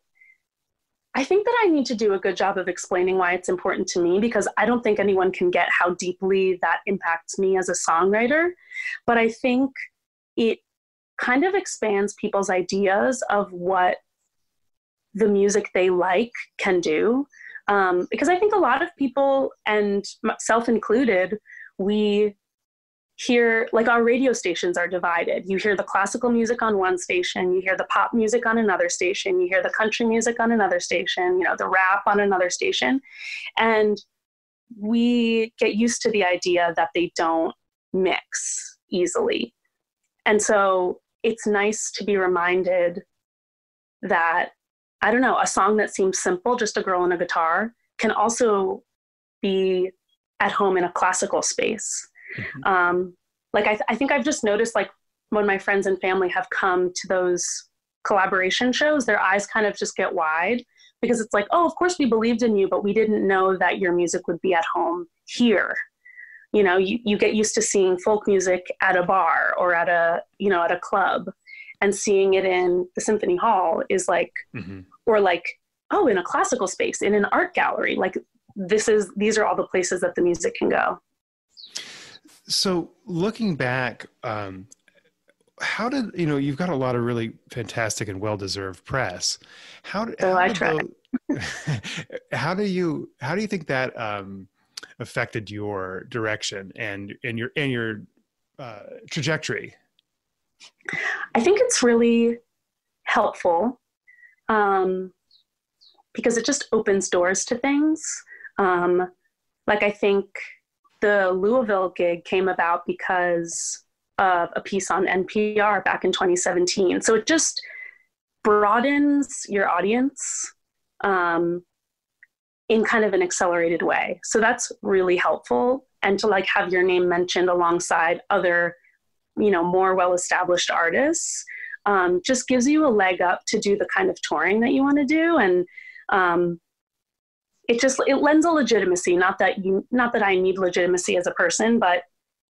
I need to do a good job of explaining why it's important to me, because I don't think anyone can get how deeply that impacts me as a songwriter. But I think it kind of expands people's ideas of what the music they like can do. Because I think a lot of people, and myself included, we hear, like our radio stations are divided. You hear the classical music on one station, you hear the pop music on another station, you hear the country music on another station, you know, the rap on another station. And we get used to the idea that they don't mix easily. And so it's nice to be reminded that, I don't know, a song that seems simple, just a girl and a guitar, can also be at home in a classical space. Mm-hmm. Like I think I've just noticed, like when my friends and family have come to those collaboration shows, their eyes kind of just get wide, because it's like, oh, of course we believed in you, but we didn't know that your music would be at home here. You know, you get used to seeing folk music at a bar or at a, you know, at a club, and seeing it in the symphony hall is like, or like, oh, in a classical space, in an art gallery, like these are all the places that the music can go. So looking back, how did, you know, you've got a lot of really fantastic and well-deserved press. How do you think that affected your direction and your trajectory? I think it's really helpful, because it just opens doors to things. Like, I think the Louisville gig came about because of a piece on NPR back in 2017. So it just broadens your audience in kind of an accelerated way. So that's really helpful. And to like have your name mentioned alongside other, you know, more well-established artists, just gives you a leg up to do the kind of touring that you want to do. And it lends a legitimacy, not that I need legitimacy as a person, but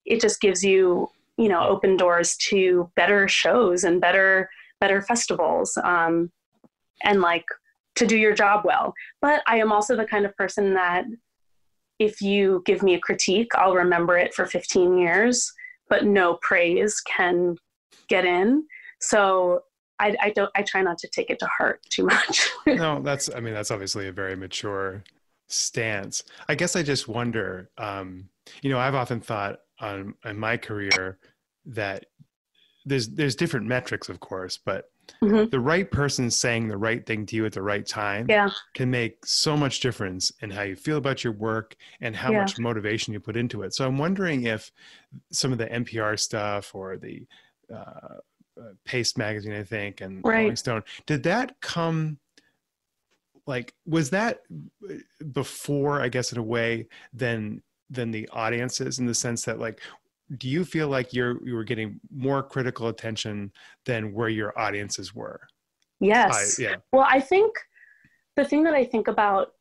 it just gives you, you know, open doors to better shows and better festivals, and like to do your job well. But I am also the kind of person that if you give me a critique, I'll remember it for 15 years, but no praise can get in. So I try not to take it to heart too much. No, that's obviously a very mature stance. I guess I just wonder, you know, I've often thought in my career that there's different metrics, of course, but the right person saying the right thing to you at the right time can make so much difference in how you feel about your work and how much motivation you put into it. So I'm wondering if some of the NPR stuff or the Paste magazine, I think, and Rolling Stone, did that come, like, was that before, I guess, in a way, than the audiences, in the sense that, like, do you feel like you were getting more critical attention than where your audiences were? Yes. Well, I think the thing that I think about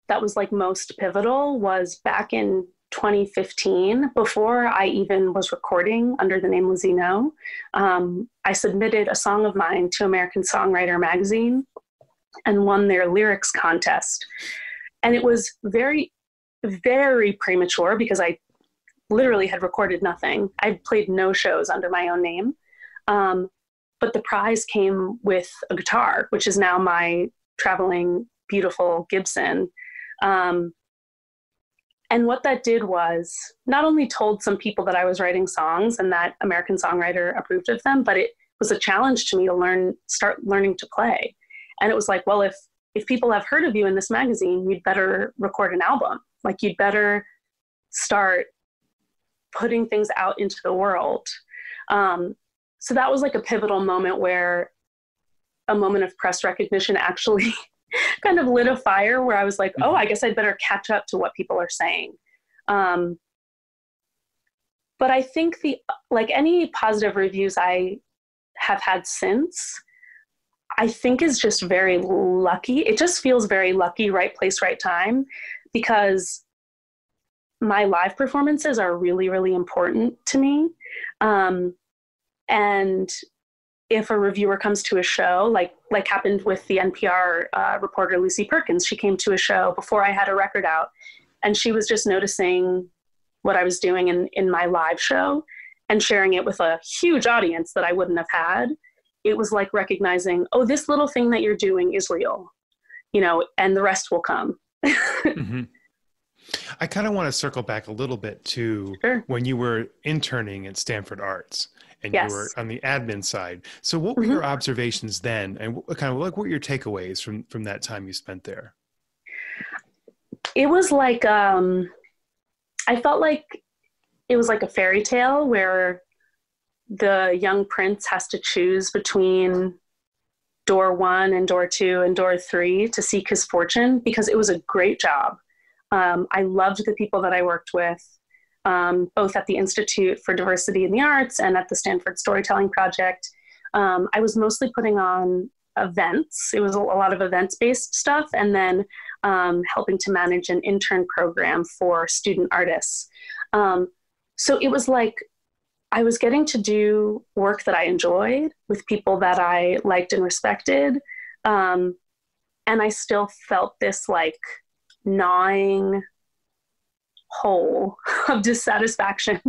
that was like most pivotal was back in 2015, before I even was recording under the name Lizzie No, I submitted a song of mine to American Songwriter magazine and won their lyrics contest. And it was very, very premature because I literally had recorded nothing. I'd played no shows under my own name. But the prize came with a guitar, which is now my traveling, beautiful Gibson. And what that did was not only told some people that I was writing songs and that American Songwriter approved of them, but it was a challenge to me to start learning to play. And it was like, well, if people have heard of you in this magazine, you'd better record an album. Like, you'd better start putting things out into the world. So that was like a pivotal moment where a moment of press recognition actually kind of lit a fire, where I was like, oh, I guess I'd better catch up to what people are saying. But I think like any positive reviews I have had since, I think is just very lucky. It just feels very lucky, right place, right time, because my live performances are really, really important to me. And if a reviewer comes to a show, like happened with the NPR reporter Lucy Perkins, she came to a show before I had a record out, and she was just noticing what I was doing in my live show and sharing it with a huge audience that I wouldn't have had. It was like recognizing, oh, this little thing that you're doing is real, you know, and the rest will come. I kind of want to circle back a little bit to when you were interning at Stanford Arts and you were on the admin side. So what were your observations then, and what were your takeaways from that time you spent there? It was like, I felt like it was like a fairy tale where the young prince has to choose between door 1 and door 2 and door 3 to seek his fortune, because it was a great job. I loved the people that I worked with. both at the Institute for Diversity in the Arts and at the Stanford Storytelling Project. I was mostly putting on events. It was a lot of events-based stuff, and then helping to manage an intern program for student artists. So it was like I was getting to do work that I enjoyed with people that I liked and respected. And I still felt this like gnawing hole of dissatisfaction.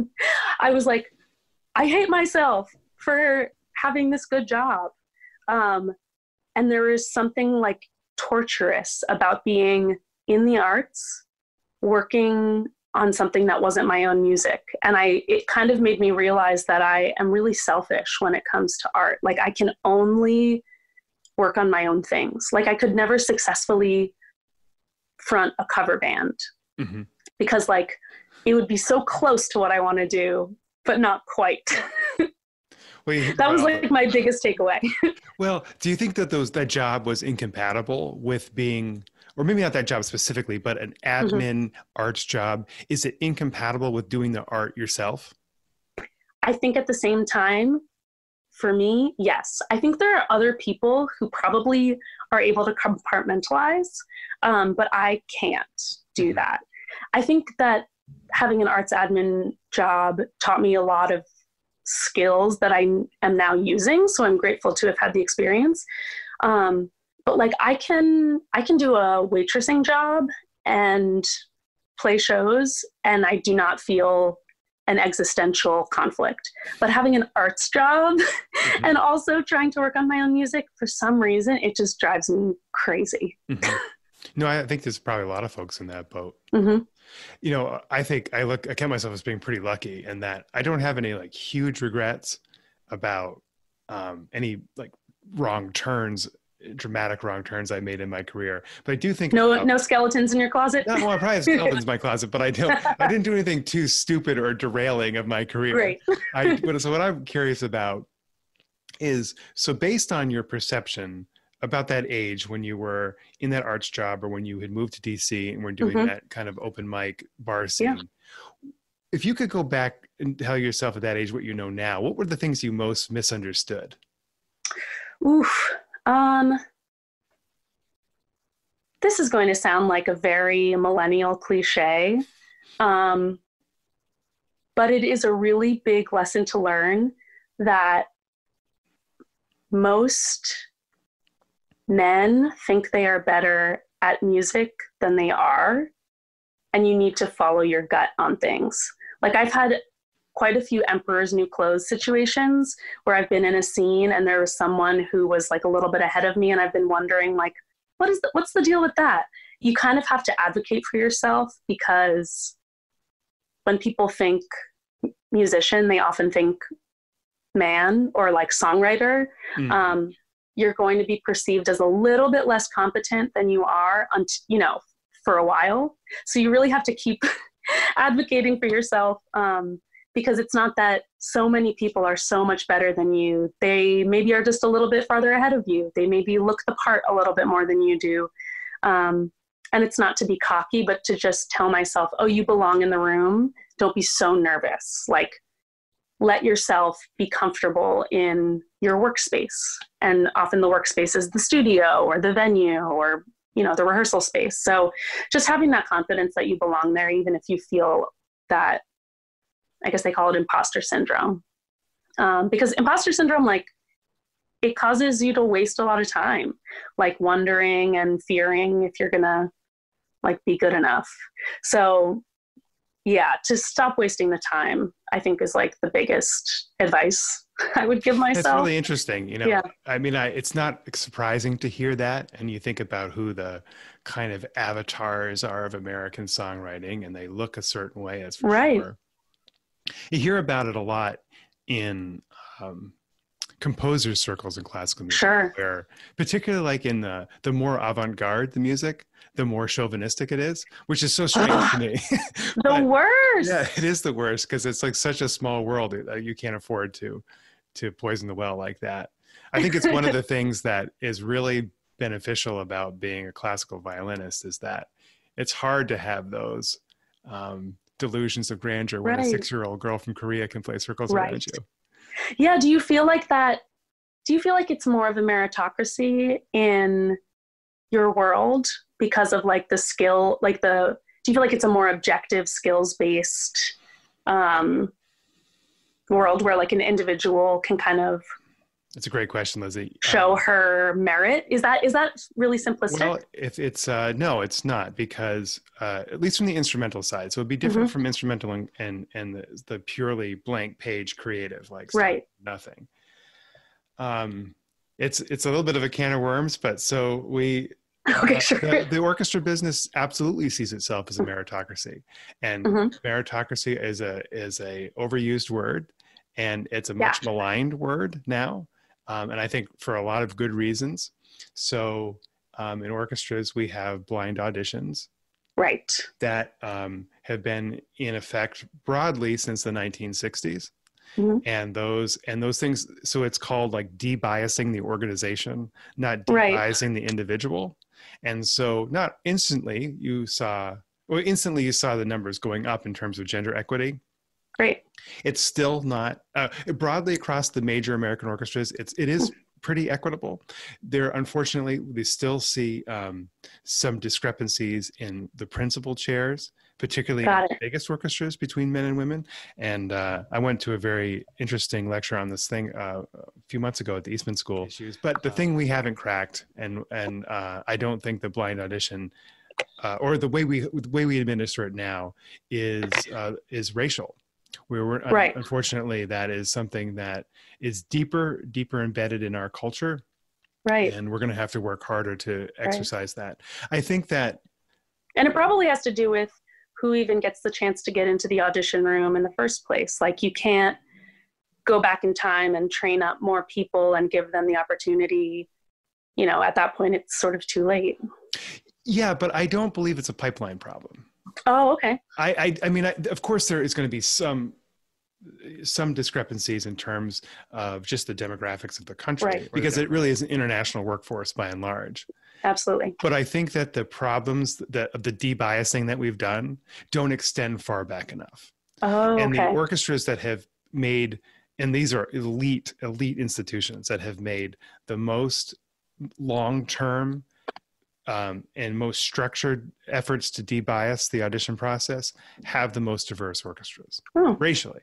I was like, I hate myself for having this good job. And there is something like torturous about being in the arts, working on something that wasn't my own music. And it kind of made me realize that I am really selfish when it comes to art. Like I can only work on my own things. Like I could never successfully front a cover band because like it would be so close to what I want to do, but not quite. That was like my biggest takeaway. Well, do you think that that job was incompatible with being, or maybe not that job specifically, but an admin arts job? Is it incompatible with doing the art yourself? I think at the same time, for me, yes. I think there are other people who probably are able to compartmentalize, but I can't do that. I think that having an arts admin job taught me a lot of skills that I am now using. So I'm grateful to have had the experience. But like I can do a waitressing job and play shows, and I do not feel an existential conflict. But having an arts job and also trying to work on my own music, for some reason, it just drives me crazy. No, I think there's probably a lot of folks in that boat. You know, I think I count myself as being pretty lucky in that I don't have any like huge regrets about any like dramatic wrong turns I made in my career. But I do think no skeletons in your closet. No, well, I probably have skeletons in my closet, but I didn't do anything too stupid or derailing of my career. Great. So what I'm curious about is, so based on your perception about that age when you were in that arts job or when you had moved to DC and were doing that kind of open mic bar scene, if you could go back and tell yourself at that age what you know now, what were the things you most misunderstood? This is going to sound like a very millennial cliche, but it is a really big lesson to learn that most men think they are better at music than they are, and you need to follow your gut on things. Like I've had quite a few Emperor's New Clothes situations where I've been in a scene and there was someone who was like a little bit ahead of me, and I've been wondering like, what's the deal with that? You kind of have to advocate for yourself, because when people think musician, they often think man or like songwriter. You're going to be perceived as a little bit less competent than you are, for a while. So you really have to keep advocating for yourself, because it's not that so many people are so much better than you. They maybe are just a little bit farther ahead of you. They maybe look the part a little bit more than you do. And it's not to be cocky, but to just tell myself, oh, you belong in the room. Don't be so nervous. Like, let yourself be comfortable in your workspace. And often the workspace is the studio or the venue or, the rehearsal space. So just having that confidence that you belong there, even if you feel that, I guess they call it imposter syndrome. Because imposter syndrome, like, it causes you to waste a lot of time, like wondering and fearing if you're gonna like be good enough. So yeah, to stop wasting the time, I think is like the biggest advice I would give myself. That's really interesting. I mean, it's not surprising to hear that. And you think about who the kind of avatars are of American songwriting, and they look a certain way, as for sure. You hear about it a lot in composer circles in classical music, where particularly like in the more avant-garde the music, the more chauvinistic it is, which is so strange to me. The worst. Yeah, it is the worst, because it's like such a small world that you can't afford to poison the well like that. I think it's one of the things that is really beneficial about being a classical violinist is that it's hard to have those delusions of grandeur when a Right. 6-year-old girl from Korea can play circles Right. around you. Yeah. Do you feel like that? Do you feel like it's more of a meritocracy in your world because of like the skill, like do you feel like it's a more objective skills based um, world where like an individual can kind of It's a great question, Lizzie. show her merit? Is that really simplistic? Well, if it's no, it's not, because at least from the instrumental side, so it'd be different Mm-hmm. from instrumental and the purely blank page creative, like Right. nothing. It's a little bit of a can of worms, but so we Okay, sure. the orchestra business absolutely sees itself as a meritocracy, and Mm-hmm. meritocracy is a overused word, and it's a Yeah. much maligned word now, and I think for a lot of good reasons. So in orchestras, we have blind auditions Right. that have been in effect broadly since the 1960s. Mm-hmm. And those things, so it's called like debiasing the organization, not Right. debiasing the individual. And so not instantly you saw the numbers going up in terms of gender equity. Great. It's still not broadly across the major American orchestras. It is pretty equitable. Unfortunately, we still see some discrepancies in the principal chairs, particularly in the biggest orchestras, between men and women. And I went to a very interesting lecture on this thing a few months ago at the Eastman School. But the thing we haven't cracked, and I don't think the blind audition or the way we administer it now is racial. Right. Unfortunately, that is something that is deeper embedded in our culture. Right. And we're going to have to work harder to exercise that. I think that. And it probably has to do with who even gets the chance to get into the audition room in the first place. Like you can't go back in time and train up more people and give them the opportunity. You know, at that point, it's sort of too late. Yeah, but I don't believe it's a pipeline problem. Oh, okay. I mean, of course, there is going to be some discrepancies in terms of just the demographics of the country, right, because it really is an international workforce by and large. Absolutely. But I think that the problems of the debiasing that we've done don't extend far back enough. Oh, and okay. The orchestras that have made, and these are elite institutions that have made the most long-term and most structured efforts to debias the audition process, have the most diverse orchestras, racially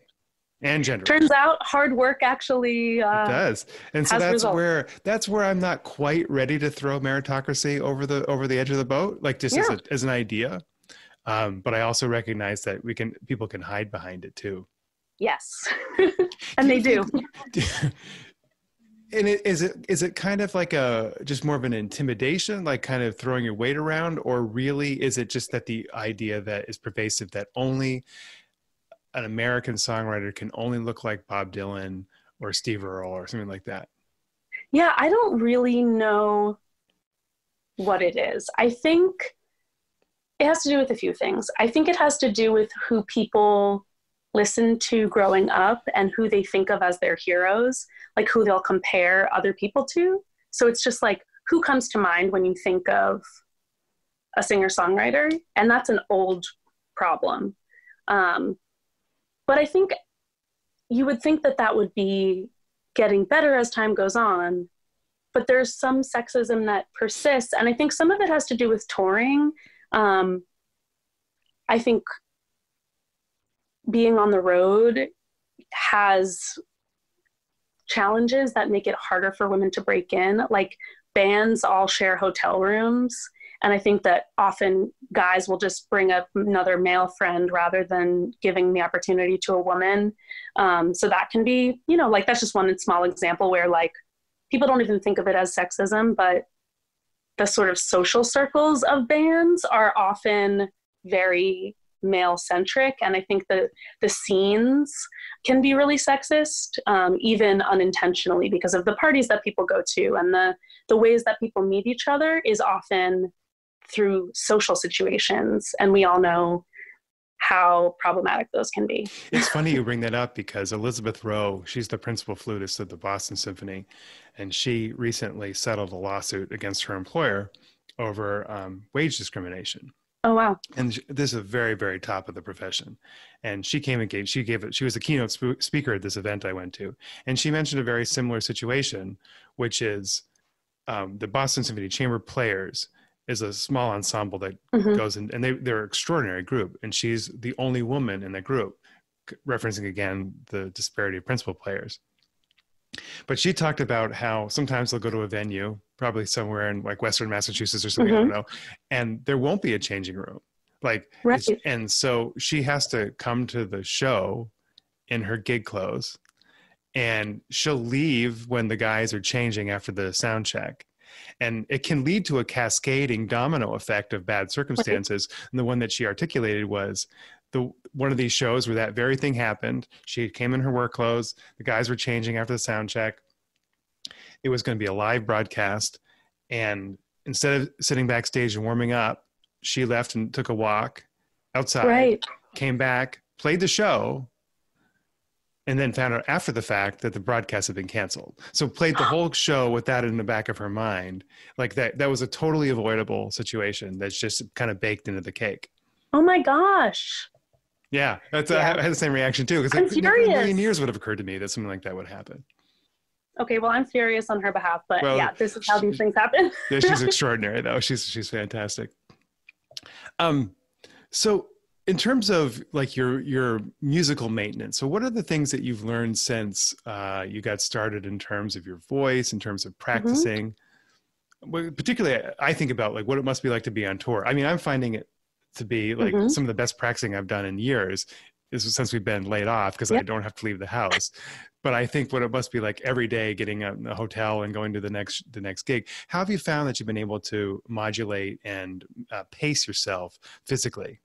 and gender. Turns out hard work actually it does, and so that's where I'm not quite ready to throw meritocracy over the edge of the boat, like just as an idea. But I also recognize that people can hide behind it too. Yes, and they do. And is it kind of like just more of an intimidation, like kind of throwing your weight around, or really is it just that the idea that is pervasive that only an American songwriter can only look like Bob Dylan or Steve Earle or something like that? Yeah, I don't really know what it is. I think it has to do with a few things. I think it has to do with who people listen to growing up and who they think of as their heroes, like who they'll compare other people to. So it's just like, who comes to mind when you think of a singer-songwriter? And that's an old problem. But I think you would think that would be getting better as time goes on. But there's some sexism that persists. And I think some of it has to do with touring. I think being on the road has challenges that make it harder for women to break in. Like bands all share hotel rooms. And I think that often guys will just bring up another male friend rather than giving the opportunity to a woman. So that can be, like that's just one small example where like people don't even think of it as sexism, but the sort of social circles of bands are often very male-centric. And I think that the scenes can be really sexist, even unintentionally, because of the parties that people go to and the ways that people meet each other is often through social situations. And we all know how problematic those can be. It's funny you bring that up because Elizabeth Rowe, she's the principal flutist of the Boston Symphony, and she recently settled a lawsuit against her employer over wage discrimination. Oh, wow. And this is a very, very top of the profession. And she came and she was a keynote speaker at this event I went to. And she mentioned a very similar situation, which is the Boston Symphony Chamber Players is a small ensemble that goes in, and they're an extraordinary group. And she's the only woman in that group, referencing again the disparity of principal players. But she talked about how sometimes they'll go to a venue, probably somewhere in like Western Massachusetts or something, I don't know, and there won't be a changing room. Like, and so she has to come to the show in her gig clothes, and she'll leave when the guys are changing after the sound check. And it can lead to a cascading domino effect of bad circumstances. And the one that she articulated was one of these shows where that very thing happened. She came in her work clothes. The guys were changing after the sound check. It was going to be a live broadcast. And instead of sitting backstage and warming up, she left and took a walk outside, came back, played the show, and then found out after the fact that the broadcast had been canceled. So played the whole show with that in the back of her mind. Like that was a totally avoidable situation that's just kind of baked into the cake. Oh my gosh. Yeah, I had the same reaction too, because a million years would have occurred to me that something like that would happen. Okay, well, I'm furious on her behalf, but yeah, this is how these things happen. Yeah, she's extraordinary though. She's fantastic. So in terms of like your musical maintenance, so what are the things that you've learned since you got started in terms of your voice, in terms of practicing? Particularly, I think about like what it must be like to be on tour. I mean, I'm finding it to be like some of the best practicing I've done in years is since we've been laid off, because I don't have to leave the house. But I think what it must be like every day getting out in a hotel and going to the next gig. How have you found that you've been able to modulate and pace yourself physically?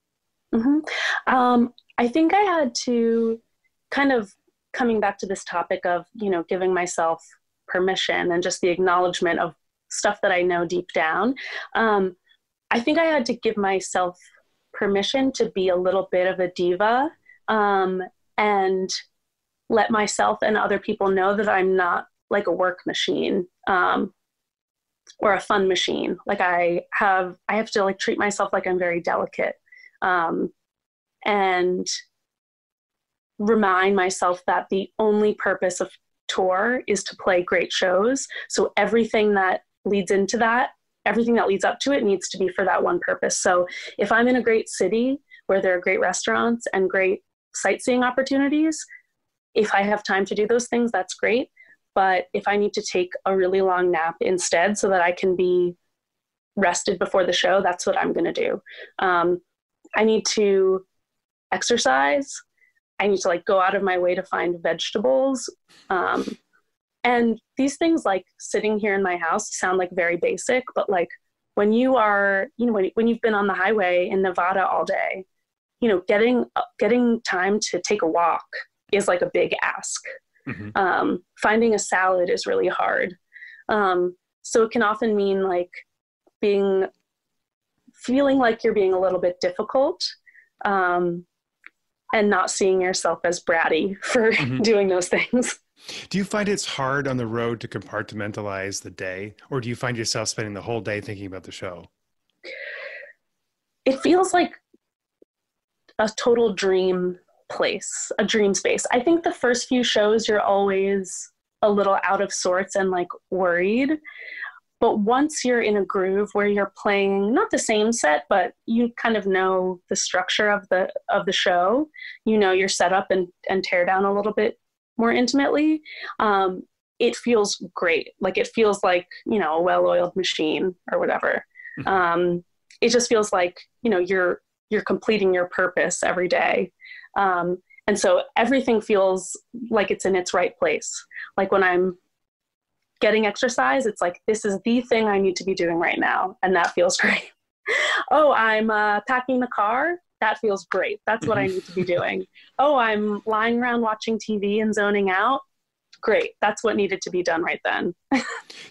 I think I had to kind of coming back to this topic of, giving myself permission and just the acknowledgement of stuff that I know deep down. I think I had to give myself permission to be a little bit of a diva, and let myself and other people know that I'm not like a work machine, or a fun machine. Like I have to like treat myself like I'm very delicate, and remind myself that the only purpose of tour is to play great shows. So everything that leads into that, everything that leads up to it needs to be for that one purpose. So if I'm in a great city where there are great restaurants and great sightseeing opportunities, if I have time to do those things, that's great. But if I need to take a really long nap instead so that I can be rested before the show, that's what I'm going to do. I need to exercise. I need to like go out of my way to find vegetables. And these things like sitting here in my house sound like very basic, but like when you are, when you've been on the highway in Nevada all day, getting time to take a walk is like a big ask. Finding a salad is really hard. So it can often mean like feeling like you're being a little bit difficult, and not seeing yourself as bratty for doing those things. Do you find it's hard on the road to compartmentalize the day, or do you find yourself spending the whole day thinking about the show? It feels like a total dream place, a dream space. I think the first few shows, you're always a little out of sorts and like worried. But once you're in a groove where you're playing not the same set, but you kind of know the structure of the show, your setup and tear down a little bit more intimately, it feels great. Like it feels like, a well-oiled machine or whatever. It just feels like, you're completing your purpose every day. And so everything feels like it's in its right place. Like when I'm getting exercise, it's like, this is the thing I need to be doing right now. And that feels great. Oh, I'm packing the car. That feels great. That's what I need to be doing. Oh, I'm lying around watching TV and zoning out. Great. That's what needed to be done right then.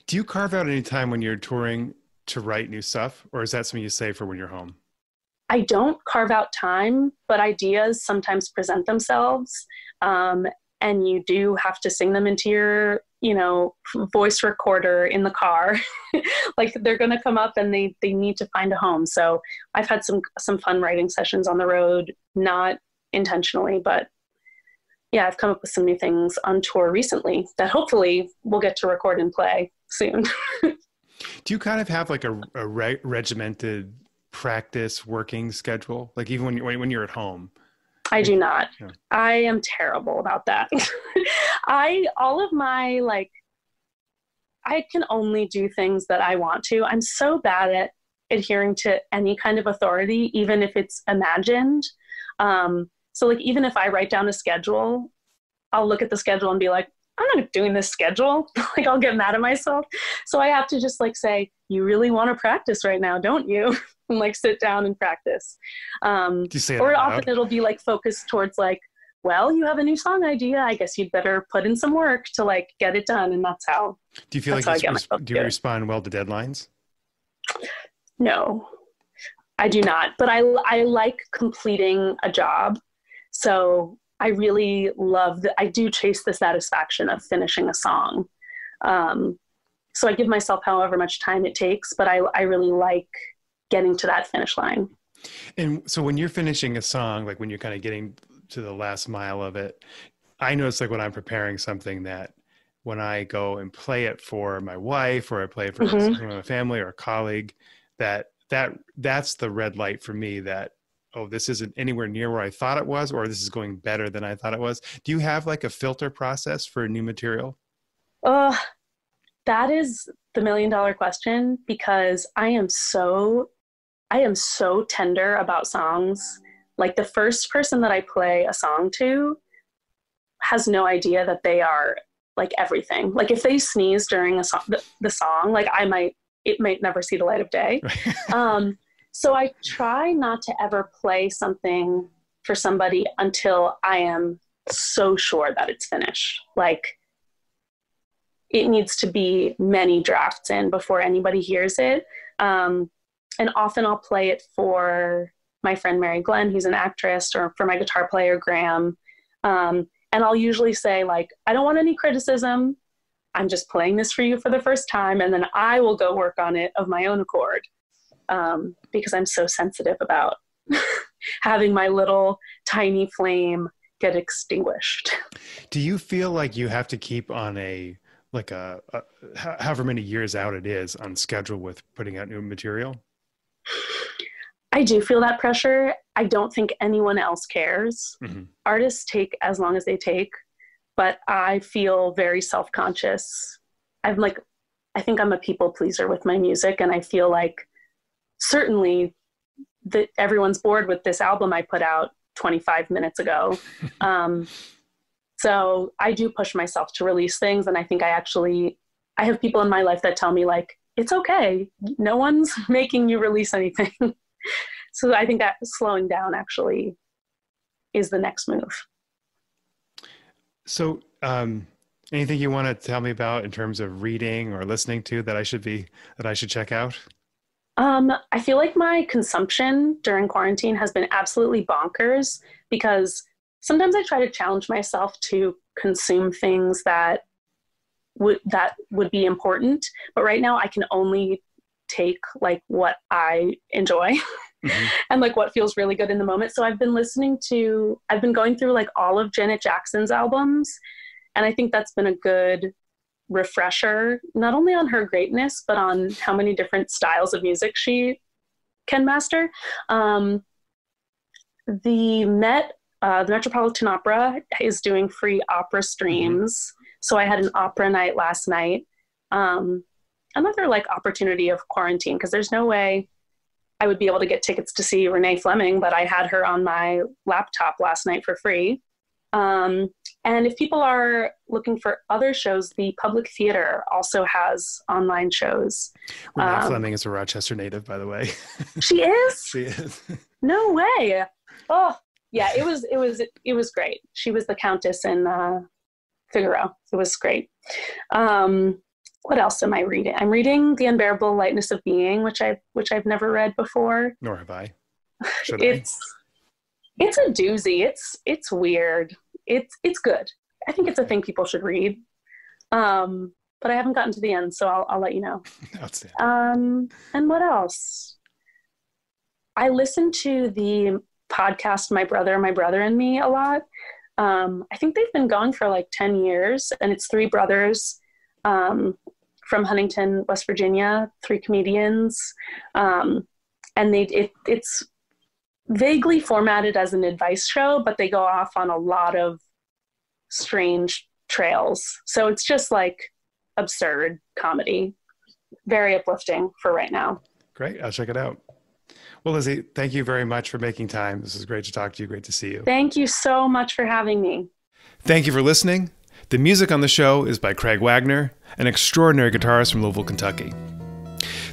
Do you carve out any time when you're touring to write new stuff, or is that something you save for when you're home? I don't carve out time, but ideas sometimes present themselves. And you do have to sing them into your voice recorder in the car. Like they're going to come up and they need to find a home. So I've had some fun writing sessions on the road, not intentionally, but yeah, I've come up with some new things on tour recently that hopefully we'll get to record and play soon. Do you kind of have like a regimented practice working schedule? Like even when you're at home? I do not. Yeah. I am terrible about that. All of my, like, I can only do things that I want to. I'm so bad at adhering to any kind of authority, even if it's imagined. So like, even if I write down a schedule, I'll look at the schedule and be like, I'm not doing this schedule. Like I'll get mad at myself. So I have to just like say, you really want to practice right now, don't you? And like sit down and practice. Do you say or that often loud? it'll be like focused towards like, well, you have a new song idea. I guess you'd better put in some work to like get it done. And that's how. Do you feel that's like how I get myself do you good. respond well to deadlines? No, I do not. But I like completing a job. So I really love that. I do chase the satisfaction of finishing a song. So I give myself however much time it takes, but I really like getting to that finish line. And so when you're finishing a song, like when you're kind of getting to the last mile of it, I notice like when I'm preparing something that when I go and play it for my wife or I play it for my family or a colleague, that's the red light for me that, oh, this isn't anywhere near where I thought it was, or this is going better than I thought it was. Do you have like a filter process for new material? That is the $1 million question, because I am so tender about songs. Like the first person that I play a song to has no idea that they are like everything. Like if they sneeze during a song, the song, like it might never see the light of day. So I try not to ever play something for somebody until I am so sure that it's finished. Like it needs to be many drafts in before anybody hears it. And often I'll play it for my friend Mary Glenn, who's an actress, or for my guitar player, Graham. And I'll usually say like, I don't want any criticism. I'm just playing this for you for the first time. And then I will go work on it of my own accord. Because I'm so sensitive about having my little tiny flame get extinguished. Do you feel like you have to keep on however many years out it is on schedule with putting out new material? I do feel that pressure. I don't think anyone else cares. Mm-hmm. Artists take as long as they take, but I feel very self-conscious. I think I'm a people pleaser with my music, and I feel like certainly that everyone's bored with this album I put out 25 minutes ago. So I do push myself to release things. And I think I have people in my life that tell me like, it's okay. No one's making you release anything. So I think that slowing down actually is the next move. So anything you want to tell me about in terms of reading or listening to that I should check out? I feel like my consumption during quarantine has been absolutely bonkers, because sometimes I try to challenge myself to consume things that would be important. But right now I can only take like what I enjoy and like what feels really good in the moment. So I've been going through like all of Janet Jackson's albums. And I think that's been a good refresher, not only on her greatness, but on how many different styles of music she can master. The Metropolitan Opera is doing free opera streams. So I had an opera night last night. Another like opportunity of quarantine, because there's no way I would be able to get tickets to see Renee Fleming, but I had her on my laptop last night for free. And if people are looking for other shows, the Public Theater also has online shows. Renee Fleming is a Rochester native, by the way. She is? She is. No way. Oh, yeah, it was great. She was the Countess in Figaro. It was great. What else am I reading? I'm reading The Unbearable Lightness of Being, which I've never read before. Nor have I. It's a doozy. It's weird. It's good. I think it's a thing people should read. But I haven't gotten to the end, so I'll let you know. Outstanding. And what else? I listen to the podcast My Brother and Me a lot. I think they've been going for like 10 years, and it's three brothers from Huntington, West Virginia, three comedians. And it's vaguely formatted as an advice show, but they go off on a lot of strange trails. So it's just like absurd comedy. Very uplifting for right now. Great. I'll check it out. Well, Lizzie, thank you very much for making time. This is great to talk to you. Great to see you. Thank you so much for having me. Thank you for listening. The music on the show is by Craig Wagner, an extraordinary guitarist from Louisville, Kentucky.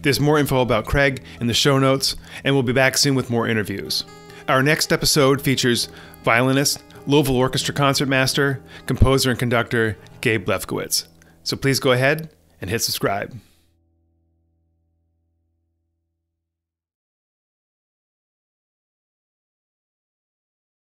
There's more info about Craig in the show notes, and we'll be back soon with more interviews. Our next episode features violinist, Louisville Orchestra concertmaster, composer, and conductor Gabe Lefkowitz. So please go ahead and hit subscribe.